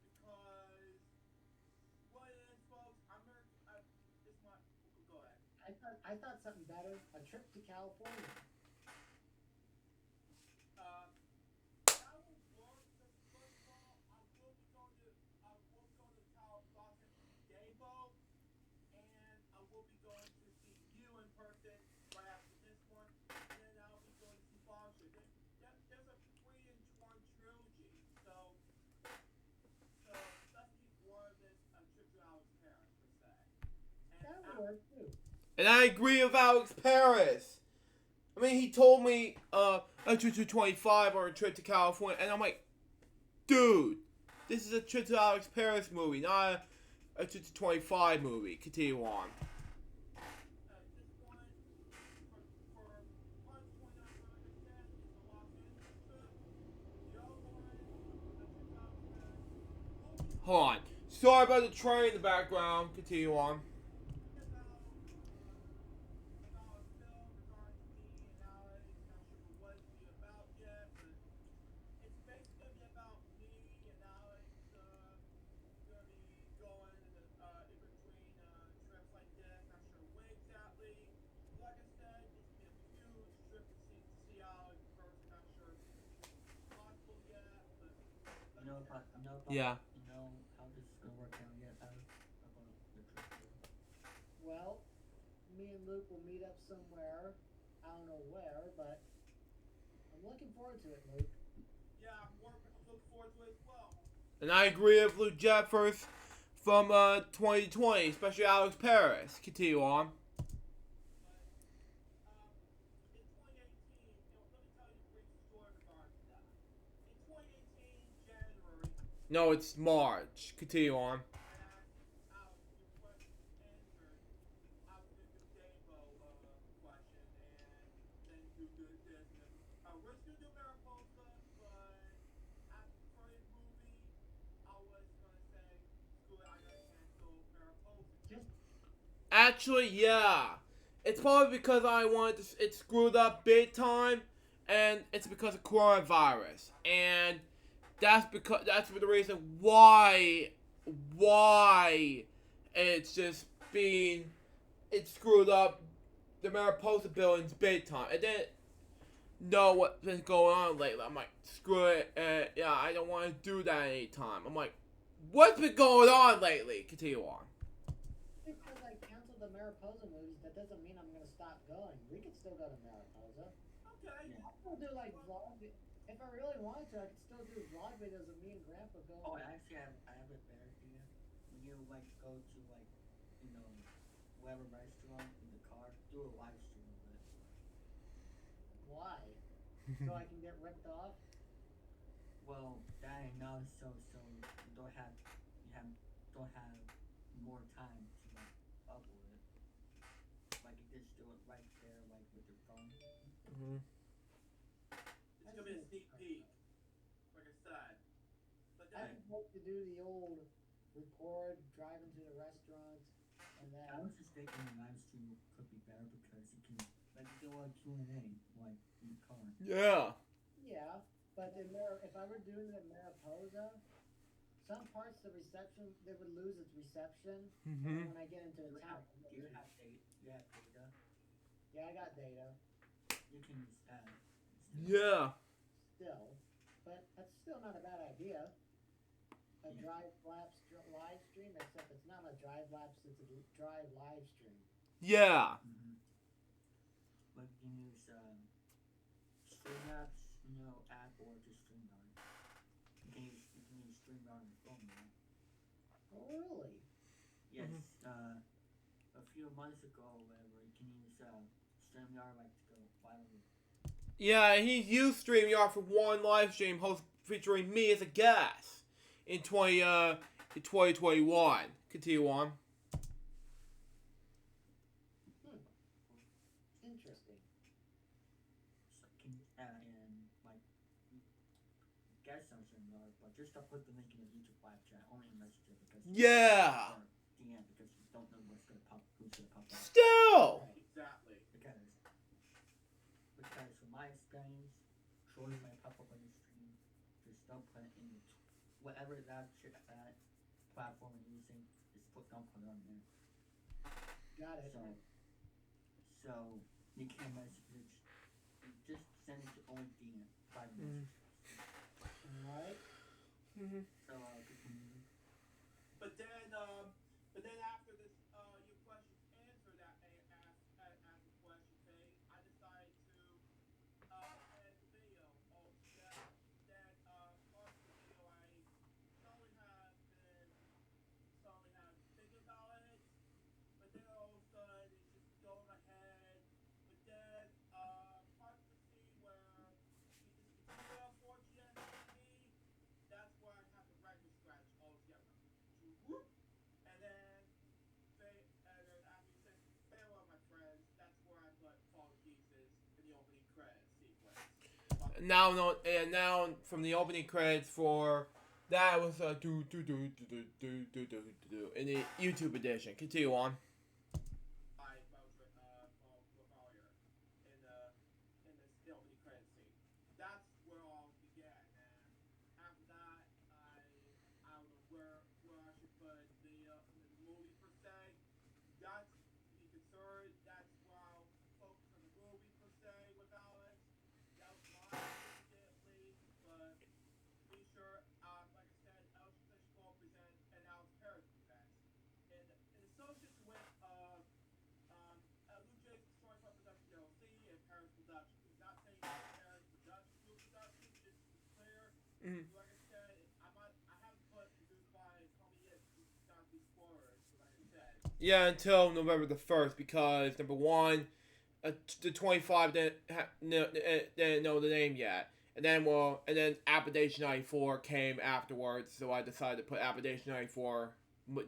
Because what it is, folks, I'm going to, this might, go ahead. I thought something better. A trip to California. That will work because first of all, I will be going to Los Angeles Debo, and I will be going to see you in person right after this one, and then I'll be going to see Foster. There's a 3-in-1 trilogy, so let's keep one of this a trip to Alex Paris per se. And That would work too. And I agree with Alex Paris. I mean, he told me a trip to 25 or a trip to California, and I'm like, dude, this is a trip to Alex Paris movie, not a trip to 25 movie. Continue on. this one for part 29, like I said, is a Los Angeles trip. The other one, a trip to Alex Paris, will be Hold on. Sorry about the train in the background. Continue on. about a film regarding me and Alex. Not sure what it's be about yet, but it's basically gonna be about me and Alex. Gonna be going in between trips like this. Not sure when exactly. Like I said, it's gonna be a huge trip to see Alex in person. Not sure if it's possible yet, but You know about Yeah. you know how this is gonna work out yet, Alex? About the trip there. Well, me and Luke will meet up somewhere. I don't know where, but I'm looking forward to it, Luke. yeah, I'm looking forward to it as well. And I agree with Luke Jeffers from 2020, especially Alex Paris. Continue on. In 2018, let me tell you a brief story regarding that. In 2018, January, No, it's March. Continue on. I asked Alex your question answered. I was going to do Dabo question, and then do this. And we're still doing Mariposa, but after the first movie, I was going to say, screw it, I got to cancel Mariposa. Just Actually, yeah. It's probably because I wanted to, it screwed up big time, and it's because of coronavirus. And that's the reason why it's just it screwed up the Mariposa buildings big time. I didn't know what's been going on lately. I'm like, screw it, yeah, I don't want to do that anytime. I'm like, what's been going on lately? Continue on. because I canceled the Mariposa movies, that doesn't mean I'm gonna stop going. We could still go to Mariposa. Okay. Yeah. I'll still do like vlog. If I really wanted to, I could still do vlog videos of me and Grandpa going. Oh, actually, I have a better idea. When you like go to like, you know, whatever restaurant in the car, do a live stream of it. Why? So I can get ripped off? Well, that ain't now so you don't have more time to like upload it. Like you just do it right there, like with your phone. Mm-hmm. It's going to be a sneak peek, like I said. But I then, would like to do the old record, driving to the restaurants, and I then was just thinking the live stream could be better because you can like do a Q&A like in the car. Yeah. yeah. But if I were doing it in Mariposa, some parts the reception they would lose its reception. Mm-hmm. And when I get into the town, Do you have data? You have data? yeah, I got data You can use that. Yeah. still, but that's still not a bad idea. A Yeah. drive lapse live stream, except it's not a drive lapse; it's a drive live stream. Yeah. Mm-hmm. But you can use StreamYard, app or just StreamYard. You can use StreamYard on your phone, right? Oh, really? Yes. A few months ago, or whatever, you can use StreamYard like to go viral. Yeah, he used StreamYard for one live stream host featuring me as a guest in 2021. Continue on. Interesting. And like, guess something, but just to put the link in the YouTube live chat, only in Messenger because Yeah. or DM because you don't know who's gonna pop up. Still. Exactly. Because from my experience, surely might pop up on the stream. Just don't put it in the whatever that platform you're using. Don't put it on there. Got it. So you can't message it. Just send it to only DM private messages. Alright. So continue. But then after this, your question's answered at the question thing, I decided to edit the video altogether. Then part of the video I suddenly have thinking about it, but then all of a sudden it's just going in my head. But then part of the scene where she discontinued unfortunately, that's where I have the record scratch altogether. Whoop. And then after you said farewell, my friends, that's where I put Fall Jesus in the opening credits sequence. Now from the opening credits for that was do in the YouTube edition. Continue on. In the opening credits scene. That's where all began, and after that, I don't know where I should put the movie per se. That's to be concerned. That's where I'll focus on the movie per se with Alex. That was my idea at least, but be sure, like I said, LJPCBM presents and Alex Paris presents. In association with Blue Jays Destroy Production LLC and Paris Productions. Not saying that Paris Productions will production, just to be clear. Like I said, I haven't put produced by a company yet, just not to be spoilers, like I said. Yeah, until November the 1st, because number one, the 25 didn't know the name yet. And then Appellation 94 came afterwards, so I decided to put Appellation 94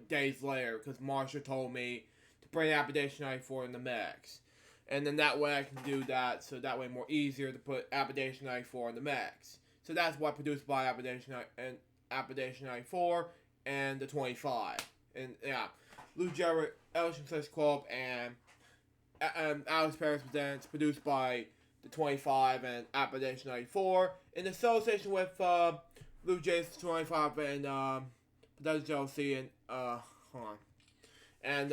days later, because Marsha told me to bring Appellation 94 in the mix. And then that way I can do that, so that way more easier to put Appellation 94 in the mix. So that's why produced by Appellation 94 and the 25. And yeah, Lou Jarrett, Elsham Sex Club, and Alex Paris presents, produced by the 25 and Appellation 94 in association with Blue Jays 25 and Production LLC and hold on, and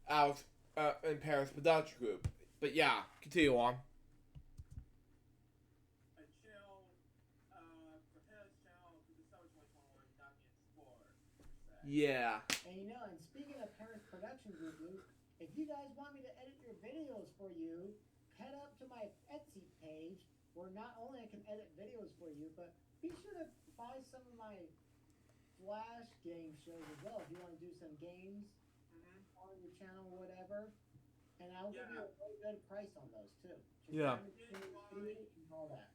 Alex and Paris Production Group. But yeah, continue on. A channel for his channel for December 2021 not being spoiled. Yeah. And and speaking of Paris Production Group, Luke, if you guys want me to edit your videos for you, head up to my Etsy page where not only I can edit videos for you, but be sure to buy some of my Flash game shows as well if you want to do some games on your channel or whatever. And I'll give you a really good price on those too. Yeah. And all that.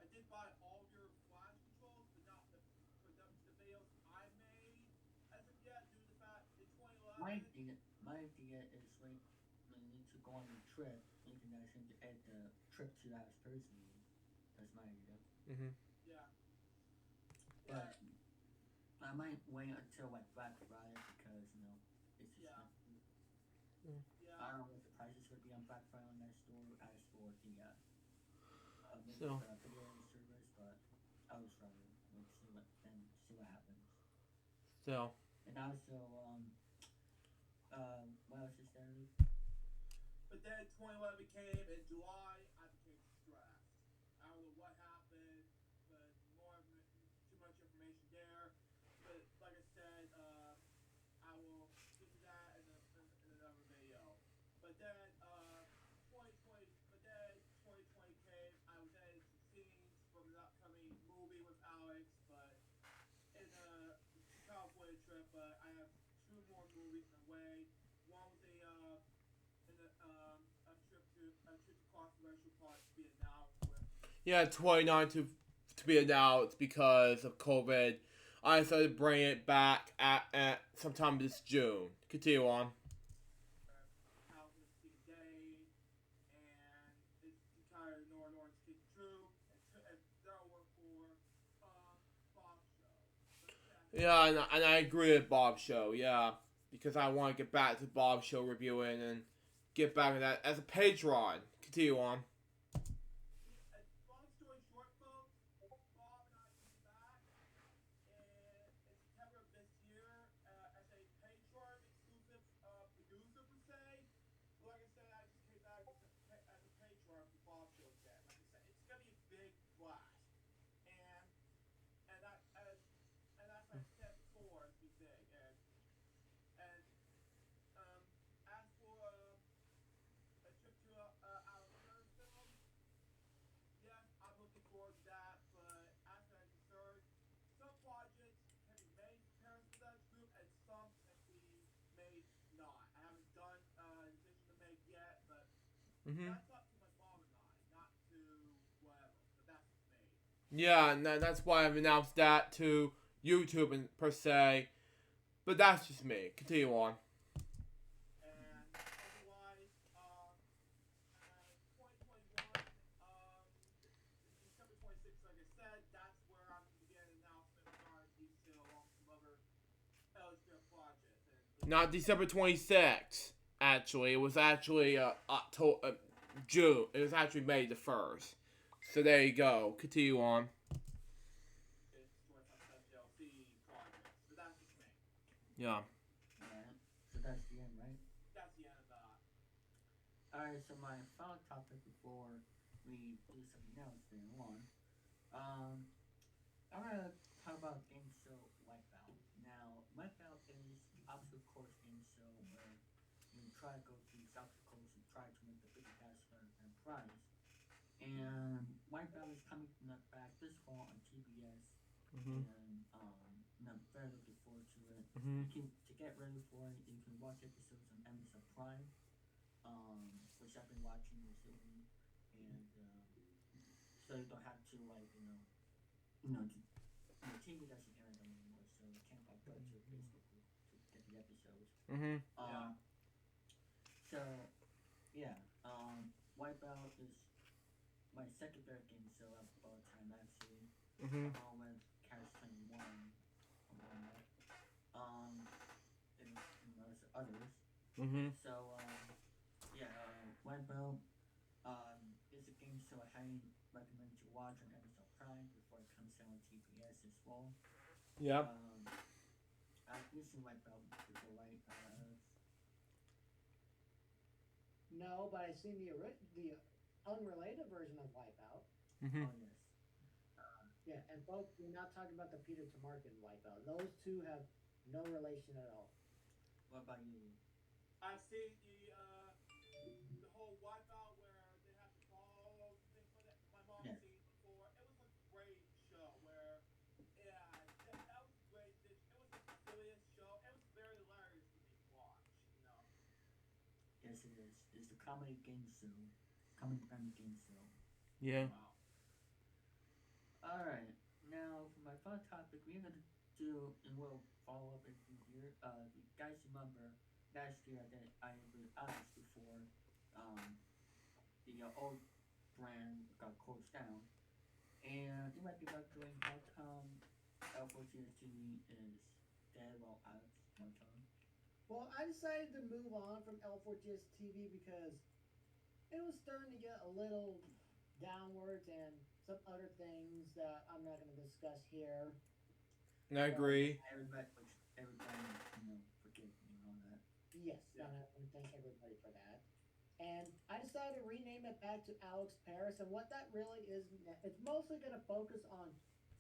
I did buy all your flash controls, but not the videos I made as of yet due to the fact in 2011. My idea is when you need to go on a trip, you can actually add the trip to that personally. That's my idea. Yeah. But I might wait until like Black Friday because it's just I don't know what the prices would be on Black Friday on that store as for the video service, but I was rather see what happens. So. And also what else is there? But then 2011 came in July. I became stressed. I don't know what happened, but too much information there. But like I said, I will get to that in another video. But then 2020 came. I was editing some scenes from an upcoming movie with Alex, but in the California trip. But I have two more movies in the way. One was a trip to controversial parts to be announced with. Yeah, 29 to be announced because of COVID. I decided to bring it back at sometime this June. Continue on. Out with Steve Day Yeah, and I agree with Bob's show, yeah. Because I want to get back to Bob's show reviewing and get back to that as a Patreon. Continue on. Long story short, folks, Bob and I will be back in September of this year as a Patreon exclusive producer per se. But like I said, I just came back as a Patreon for Bob's show again. Like I said, it's gonna be a big blast, and and I and as I said before, it's gonna be big. And um, as for a trip to our third film, yes, I'm looking forward to that. But as I just heard, some projects can be made in comparison to that group, and some can be made not. I haven't done decision to make yet, but that's up to my mom and I, not to whatever. But that's just me. Yeah, and that's why I've announced that to YouTube and per se. But that's just me. Continue on. And otherwise, 2021, December 26th, like I said, that's where I'm going to get an announcement regarding DC along with some other LJPCBM projects. Not December 26th, actually. It was actually October, June. It was actually May the 1st. So there you go. Continue on. It's Joy DLC projects. So that's just me. Yeah. Alright, so that's the end, right? That's the end of that. Alright, so my final topic before we do something else later on. I'm gonna talk about game show Wipeout. Now, Wipeout is the obstacle course game show where you try to go through these obstacles and try to make the $50,000 grand prize. And Wipeout is coming back this fall on TBS, and I'm very looking forward to it. To get ready for it, you can watch episodes on Amazon Prime, which I've been watching recently, and so you don't have to the TV doesn't air them anymore, so you can't go to Facebook to get the episodes. So yeah, Wipeout is my second favorite game show of all time, actually. Along with Cast 21, and there's others. So yeah, Wipeout is a game show I highly recommend to watch on Amazon Prime before it comes out on TBS as well. Yeah. You've seen Wipeout before, right? No, but I've seen the unrelated version of Wipeout. Oh yes. Yeah, and folks, we're not talking about the Peter Tomarken Wipeout. Those two have no relation at all. What about you? I've seen the whole Wipeout where they have to follow things like that. My mom's Yeah. seen it before. It was a great show where, yeah, that was great. It was a serious show. It was very hilarious for me to watch, you know. Yes, it is. It's the comedy game show. Comedy family game show. Yeah. Wow. Alright, now for my fun topic, we're gonna do, and we'll follow up every year. You guys remember last year that I reviewed Alex before the old brand got closed down. And you might be wondering how come L4GS TV is dead while Alex went on. Well, I decided to move on from L4GS TV because it was starting to get a little downwards and some other things that I'm not going to discuss here. I agree. Everybody, forgive me on that. Yes, Yeah. and I want to thank everybody for that. And I decided to rename it back to Alex Paris, and what that really is, it's mostly going to focus on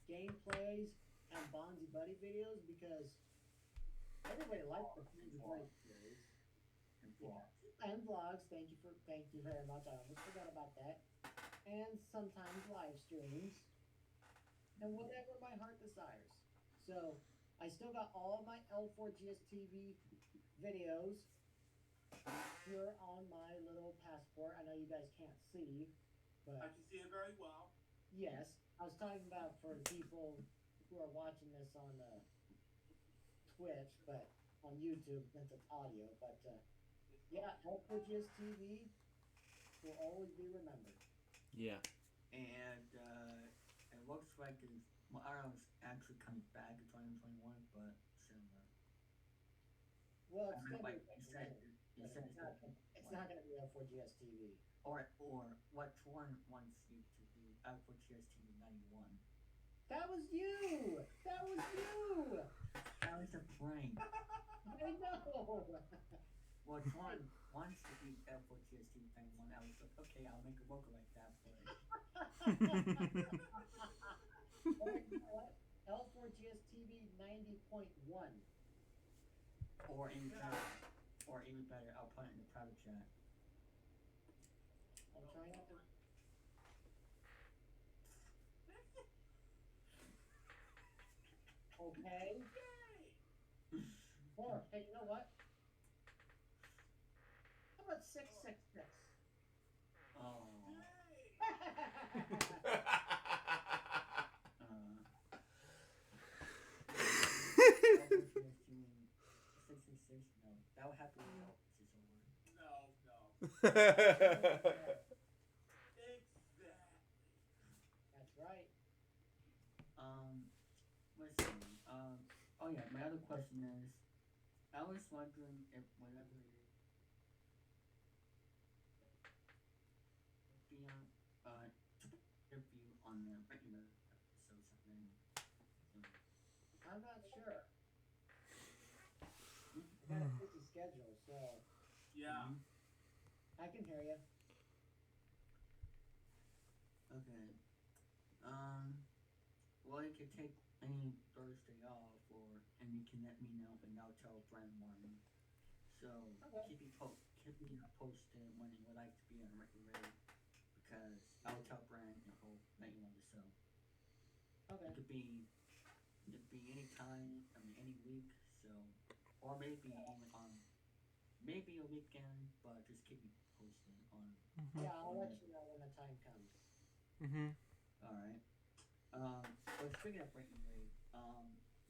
gameplays and Bonzi Buddy videos because everybody likes the Bonzi Buddy series. And vlogs. And vlogs, thank you very much. I almost forgot about that. And sometimes live streams. And whatever my heart desires. So I still got all of my L4GS TV videos here on my little passport. I know you guys can't see, I but can see it very well. yes, I was talking about for the people who are watching this on Twitch, but on YouTube since it's audio. But yeah, L4GS TV will always be remembered. Yeah. And it looks like actually comes back in 2021, but still, Well, I it's mean, still like be you the said, same, you but said it's not. It's not going to be L4GS TV. or what Torn wants you to do out for GSTV 91. That was you. That was you. That was a prank. I know. Well, Torn wants to be out for GSTV 91. I was like, okay, I'll make a logo like that, but Or you know what? L4GS TV 90.1. or even better, I'll put it in the private chat. I'm trying not to. Okay. Or hey, you know what? How about 666? Oh. No, that would have to be no, this is over. Exactly. That's right. Let's see. Oh yeah, my other question is, I was wondering if whenever be on interview on the regular episodes of them. I'm not sure. I got a busy schedule, so Yeah. I can hear you. Okay. Well, you could take any Thursday off, and you can let me know, and I'll tell Brian Martin. So Okay. keep me posted when you would like to be on regular rate, because I'll tell Brian and he'll let you know the show. Okay. It could be any time, any week. So, or maybe even on maybe a weekend, but just keep me posted on. Yeah, I'll let you know when the time comes. All right. But speaking of Breaking Wave,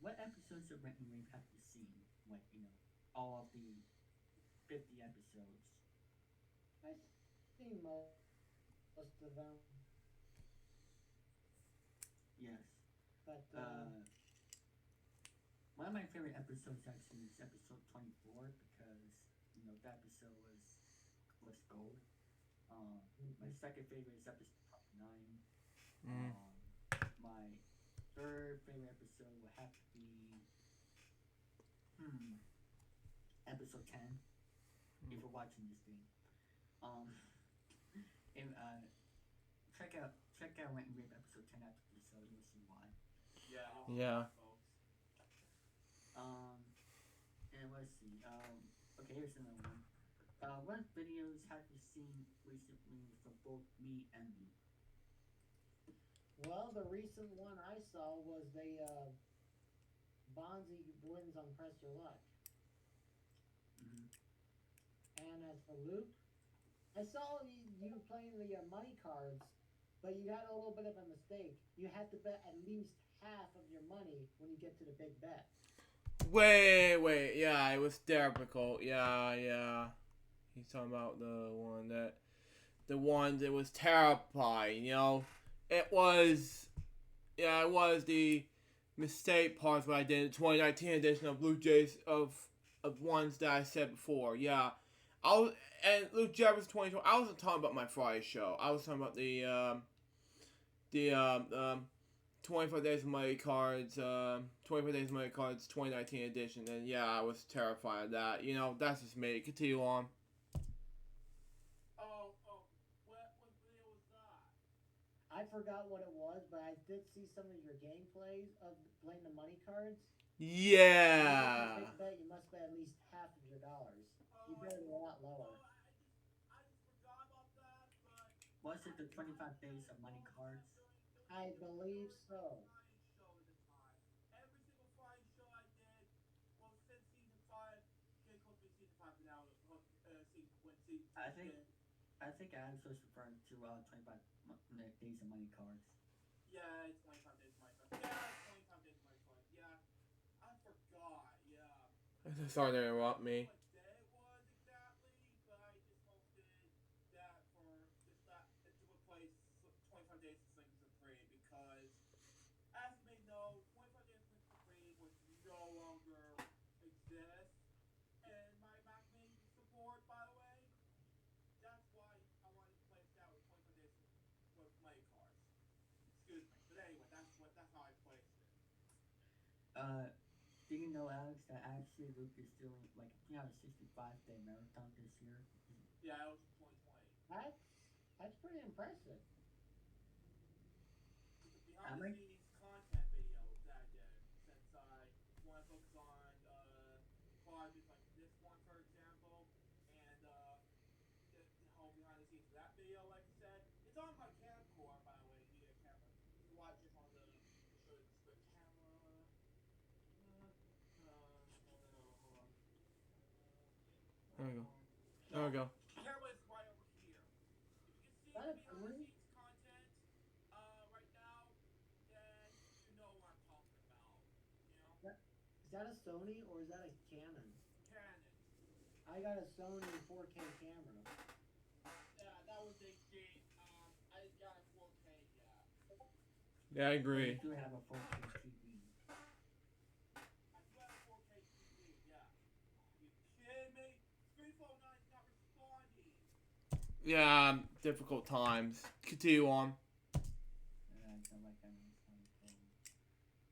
what episodes of Breaking Wave have you seen? Like, all of the 50 episodes. I've seen most of them, Yes. but One of my favorite episodes actually is episode 24, because that episode was gold. My second favorite is episode 29. My third favorite episode would have to be episode 10. If you're watching this thing, and check out Rent and Rape episode 10 after this, so you'll see why. Yeah. Folks. And let's see. Okay, here's another one. What videos have you seen recently from both me and you? well, the recent one I saw was the Bonzi wins on Press Your Luck. And as for Luke, I saw you playing the money cards, but you had a little bit of a mistake. You had to bet at least half of your money when you get to the big bet. Wait. Yeah, it was difficult. Yeah. He's talking about the one that was terrifying. It was the mistake parts what I did in the 2019 edition of Blue Jays of ones that I said before. Yeah, and Luke Jeffers 2020. I wasn't talking about my Friday show. I was talking about the 25 Days of Money Cards, 25 Days of Money Cards 2019 edition. And yeah, I was terrified of that. That's just me. Continue on. What video was that? I forgot what it was, but I did see some of your gameplays of playing the money cards. Yeah. Big bet, you must bet at least half of your dollars. You bet it a lot lower. I just forgot about that, but Was it the 25 Days of Money Cards? I believe so. Show at the time. Every single Friday show I did, well, since season 5, getting close to season 5 now, season I think I was referring to 25 Days of Money Cards. Yeah, it's 25 Days of Money Cards. Yeah, it's 25 Days of Money Cards. Yeah, I forgot. Yeah. Sorry to interrupt me. What day it was exactly, but I just hosted that for just that to replace 25 Days of Singles of Free, because as you may know, 25 Do you know, Alex, that actually Luke is doing like 365-day marathon this year? Yeah, it was 2020. That that's pretty impressive. It's a I behind the might, scenes content video that I did since I want to focus on projects like this one, for example, and the whole behind the scenes for that video. Like I said, it's on my camcorder, by the way. If you need a camera, you can watch this on the. I'll show you the split camera. Hold on. There we go. No, There we go. camera is right over here. If you can see Is that the a behind the Sony? scenes content right now, then you know what I'm talking about. You know, Is that a Sony or is that a Canon? Canon. I got a Sony 4K camera. Yeah, that was HD. I got a 4K. Yeah, Yeah, I you agree. do have a 4K TV. I do have a 4K TV. Yeah. Are you kidding me? ScreenFlow 9 is not responding. Yeah, difficult times. Continue on. Yeah, I don't like that one.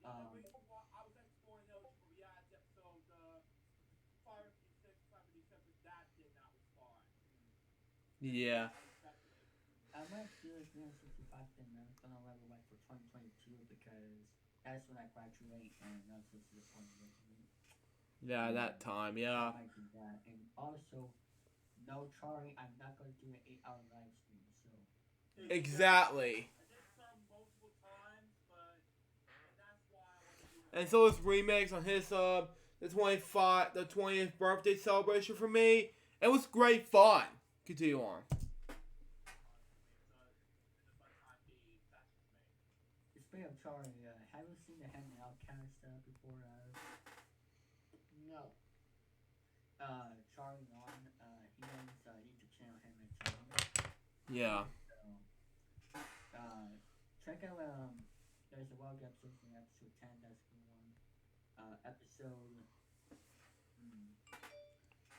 Yeah, the reason why I was exploring those for React episode 556, 557, that did not respond. Yeah. I might do a 365-day marathon level like for 2022 because that's when I graduate and that's just the point of it. Yeah, that time. I Yeah. might do that. And also, no Charlie, I'm not going to do an 8-hour live stream. So, Exactly. I did some multiple times, but that's why I want to do it. And so this remix on his the 20th birthday celebration for me. It was great fun. Continue on. speaking of Charlie, have you seen the Hanging Out cast before? No. Charlie on, he owns YouTube channel Hanging Out Charlie. Yeah. So, check out, there's a vlog episode from episode 10, that's the one. Episode,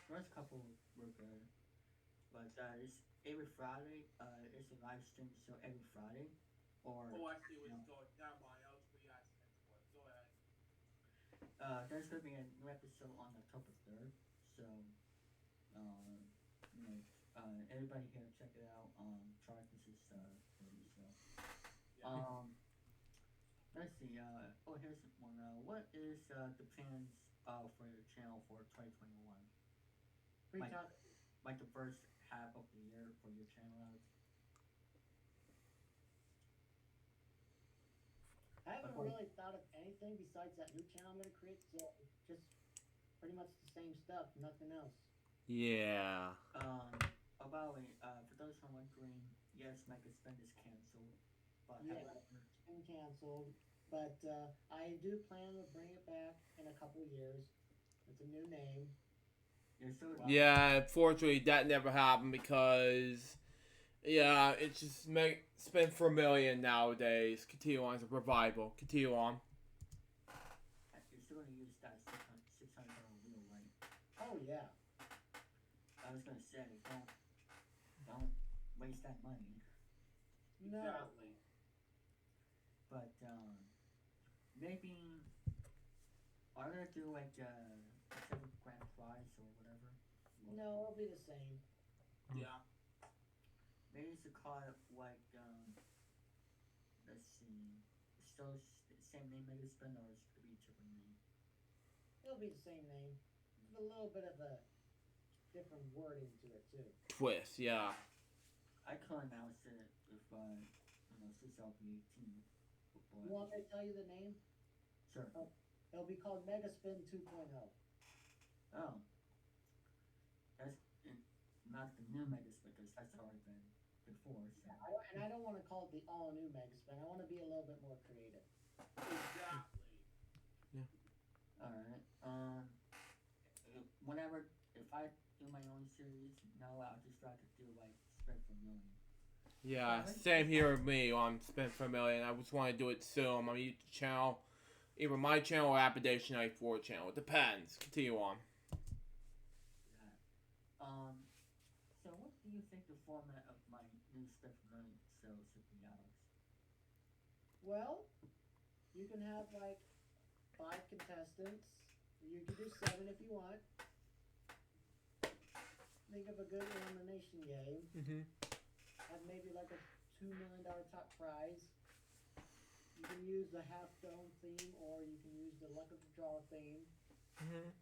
first couple were good. But, it's every Friday, it's a live stream show every Friday. Or, Oh, I see where it's going. Never mind. I was reacting into it. Go ahead. there's going to be a new episode on October 3rd. So, everybody here check it out. Charlie is free, so. Yeah. Let's see. Here's one. What is the plans for your channel for 2021? Free time. Like the first half of the year for your channel, Alex? I haven't really thought of anything besides that new channel I'm gonna create. So just pretty much the same stuff, nothing else. Yeah. About for those who are wondering, yes, Mega Spend is canceled, but Yeah, however, it's been canceled, but I do plan to bring it back in a couple years. It's a new name. you're still Yeah, unfortunately that never happened because it's just spent for $1 million nowadays. Continue on as a revival. Continue on. you're still gonna use that $600 wheel, right? Oh yeah. I was gonna say, don't waste that money. No. Exactly. But maybe are they gonna do like seven grand prize or whatever? No, it'll be the same. Yeah. Maybe it's a call it like let's see, still the same name Mega Spend or it's gonna be a different name? It'll be the same name. With a little bit of a different wording to it too. Twist, yeah. I could announce it if since I'll be 18. You want me to tell you the name? Sure. It'll be called Mega Spin 2.0. Oh. That's not the new Mega Spend because that's already been before. So. I don't want to call it the all new Mega Spin. I want to be a little bit more creative. Exactly. Alright. Whenever if I do my own series, no, I'll just try to do like Spend for $1 million. Yeah, same here with me on Spent for $1 million. I just want to do it soon on my YouTube channel. Either my channel or Appidation 94 channel. It depends. Continue on. Yeah. So what do you think the format of my new Spend for $1 million shows should be, Alex? Well, you can have like 5 contestants. You can do 7 if you want. Think of a good elimination game. Mm-hmm. Have maybe like a $2 million top prize. You can use the half dome theme, or you can use the luck of the draw theme.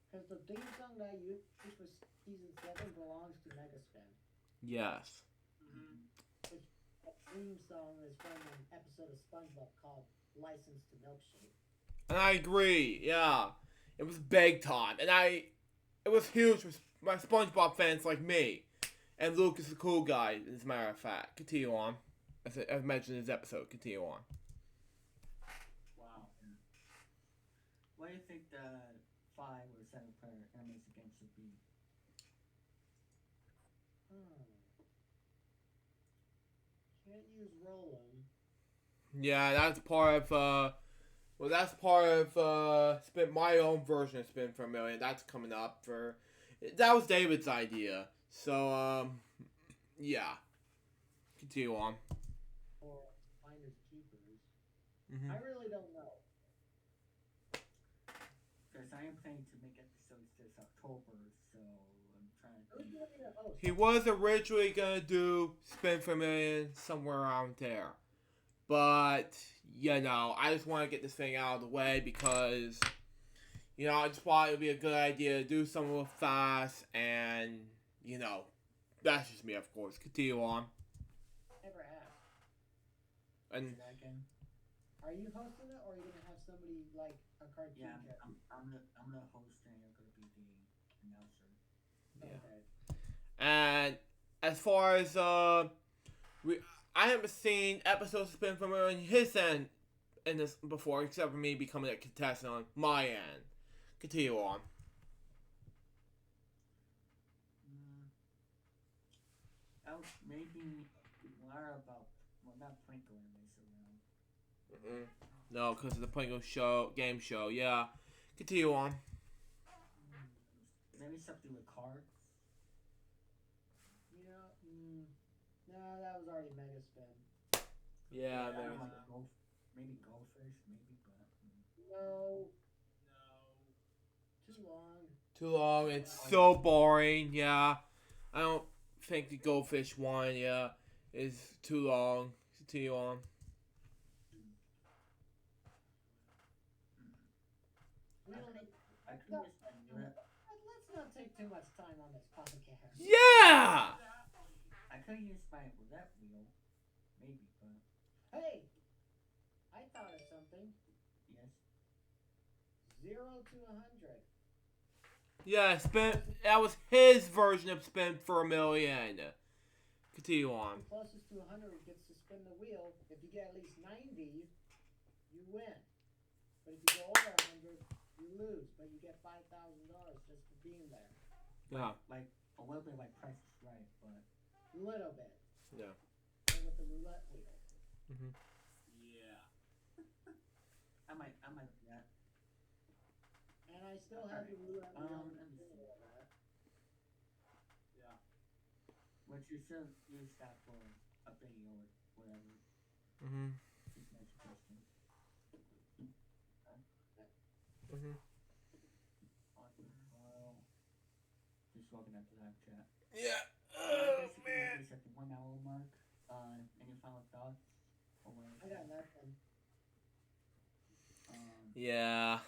Because the theme song that I used for season 7 belongs to Megaspin. Yes. Which that theme song is from an episode of SpongeBob called License to Milkshake. And I agree. Yeah, it was big time, and it was huge for my SpongeBob fans like me, and Luke is a cool guy. As a matter of fact, continue on. As I mentioned in this episode, continue on. Wow. What do you think the 5 or 7 player animation game should be? Can't use Roland. Yeah, that's part of that's part of spin my own version of Spin for a Million. That's coming up for. That was David's idea. So yeah. Continue on. Or Finders Keepers. Mm-hmm. I really don't know. Because I am planning to make episodes this October, so I'm trying to. Who's going to be the host? He was originally gonna do Spin for a Million somewhere around there, but I just want to get this thing out of the way because I just thought it would be a good idea to do something fast, and that's just me, of course. Continue on. Never asked. And Say that again? Are you hosting it, or are you going to have somebody like a cartoon Yeah, character? I'm the host and you're gonna be the announcer. yeah. Okay. And as far as I haven't seen episodes of Spin from on his end in this before, except for me becoming a contestant on my end. Continue on. Maybe learn about not Plinko anyways around. No, because of the Plinko game show. Yeah. Continue on. Maybe something with cards. No, that was already Megaspin. Yeah, I maybe. don't like maybe goldfish, maybe, but. No, No. too long. Too long. It's so boring. Yeah. I don't think the Goldfish one, is too long. Continue on. We don't need. I could just do it. Let's not take too much time on this podcast. Yeah! I could use my roulette wheel, maybe, but Hey, I thought of something. yes. 0 to 100. Yeah, that was his version of Spin for a Million. Continue on. The closest to 100 gets to spin the wheel. If you get at least 90, you win. But if you go over 100, you lose. But you get $5,000 just for being there. Yeah. Like a little bit like Price is Right, but A little bit. Yeah. And with the roulette wheel. Yeah. I might do that. And I still have the roulette wheel. Yeah. Which you should use that for a video or whatever. Just my suggestion. Well, just looking at the live chat. Yeah. It's at the 1 hour mark. Any final thoughts? Or I got nothing. Yeah.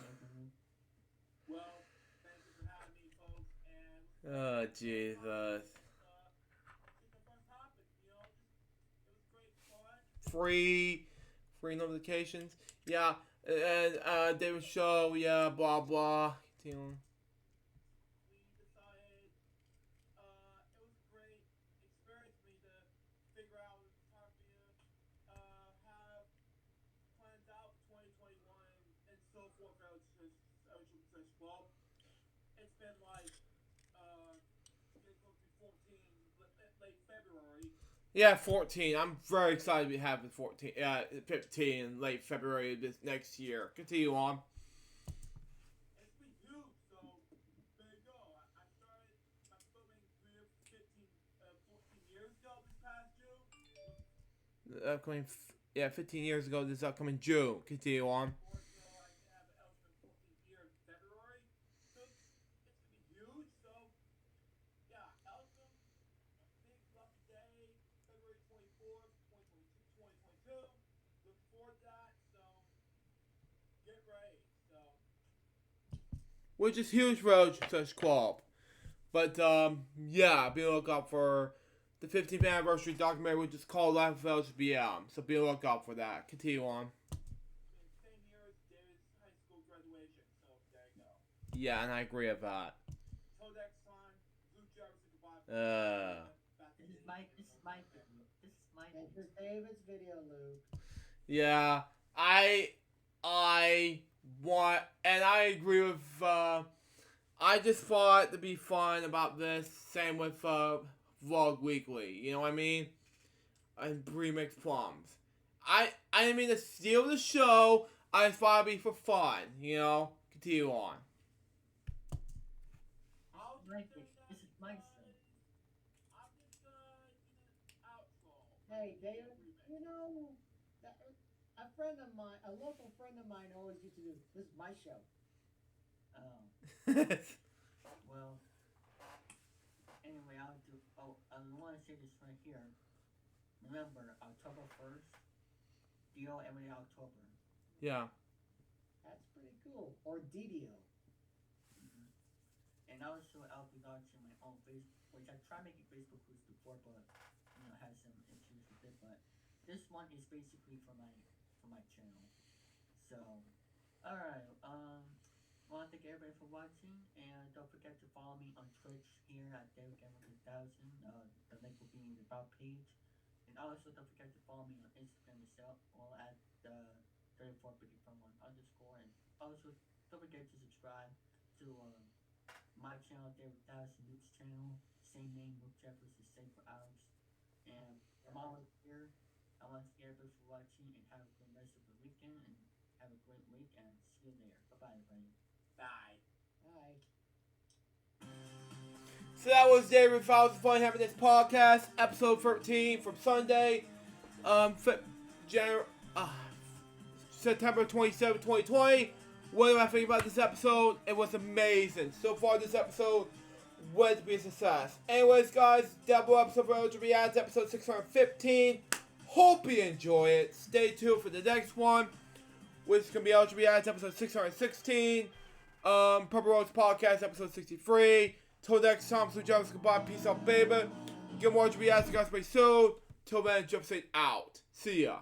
Well, thank you for having me, folks. And Oh, Jesus. the first topic, it was great fun. Free notifications. Yeah. And David show. Yeah. Blah blah. Continue on. We decided it was a great experience for me to figure out how to have plans out for 2021 and so forth. Well, it's been like getting close to 14 late February. Yeah, 14. I'm very excited to be having 14. 15 in late February of this next year. Continue on. It's been huge, so there you go. I started my filming career 14 years ago this past June. Upcoming, 15 years ago this upcoming June. Continue on. 4 years ago, I have an ultimate 14 which is huge for such co-op. But yeah, be on the lookout for the 15th anniversary documentary, which is called Life of LJPCBM. So be on the lookout for that. Continue on. Same year as David's high school graduation, so there you go. Yeah, and I agree with that. Till next time, Blue Jefferson, goodbye. This is my video. This is my And video. for David's video, Luke. Yeah, I want, and I agree with, I just thought to be fun about this, same with, Vlog Weekly, you know what I mean? And Remix Plums. I didn't mean to steal the show, I just thought it'd be for fun, you know? Continue on. I'll My just video. say This is my show. I'm just outro. Hey, David, you know, a friend of mine, a local friend of mine always used to do, this is my show. Well, anyway, I'll do. Oh, I want to say this right here. Remember, October 1st, deal every October. Yeah. That's pretty cool. Or DDO. And also, I'll be launching my own Facebook, which I tried making Facebook groups before, but had some issues with it. But this one is basically for my channel. So, alright. Want to thank everybody for watching, and don't forget to follow me on Twitch here at David3000's. The link will be in the about page. And also don't forget to follow me on Instagram itself, or at 3451 underscore. And also don't forget to subscribe to my channel, David3000's channel. Same name, Luke Jefferson, same for Alex. And from all of here, I want to thank everybody for watching, and have a good rest of the weekend, and have a great week, and see you there. Bye-bye, everybody. Bye. Bye. So that was David3000's Fun Happiness Podcast, episode 13 from Sunday, September 27, 2020. What do I think about this episode? It was amazing. So far, this episode would be a success. Anyways, guys, double episode for LJPCBM, episode 615. Hope you enjoy it. Stay tuned for the next one, which is going to be LJPCBM, episode 616. Purple Rose Podcast, episode 63. Till next time, so Jarvis, goodbye, peace out, baby. Get more LJPCBM, you guys very soon. Till then, Jefferson out. See ya.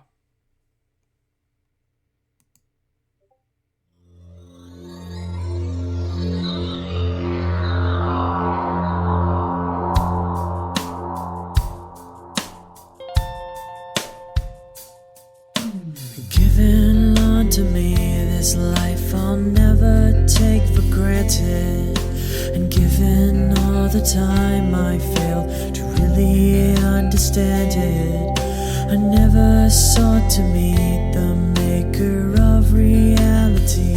Given unto me this life I'll never take for granted, and given all the time I failed to really understand it, I never sought to meet the maker of reality,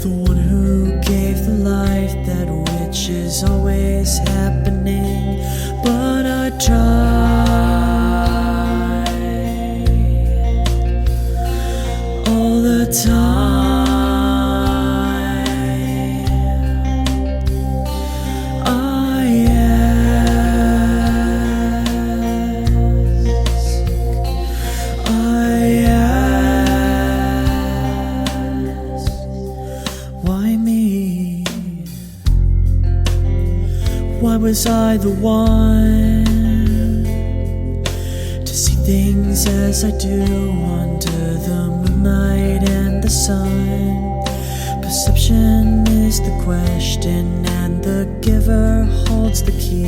the one who gave the life that which is always happening, but I tried all the time. I ask, why me? Why was I the one to see things as I do under the moonlight and the sun? Perception is the question, and the giver holds the key.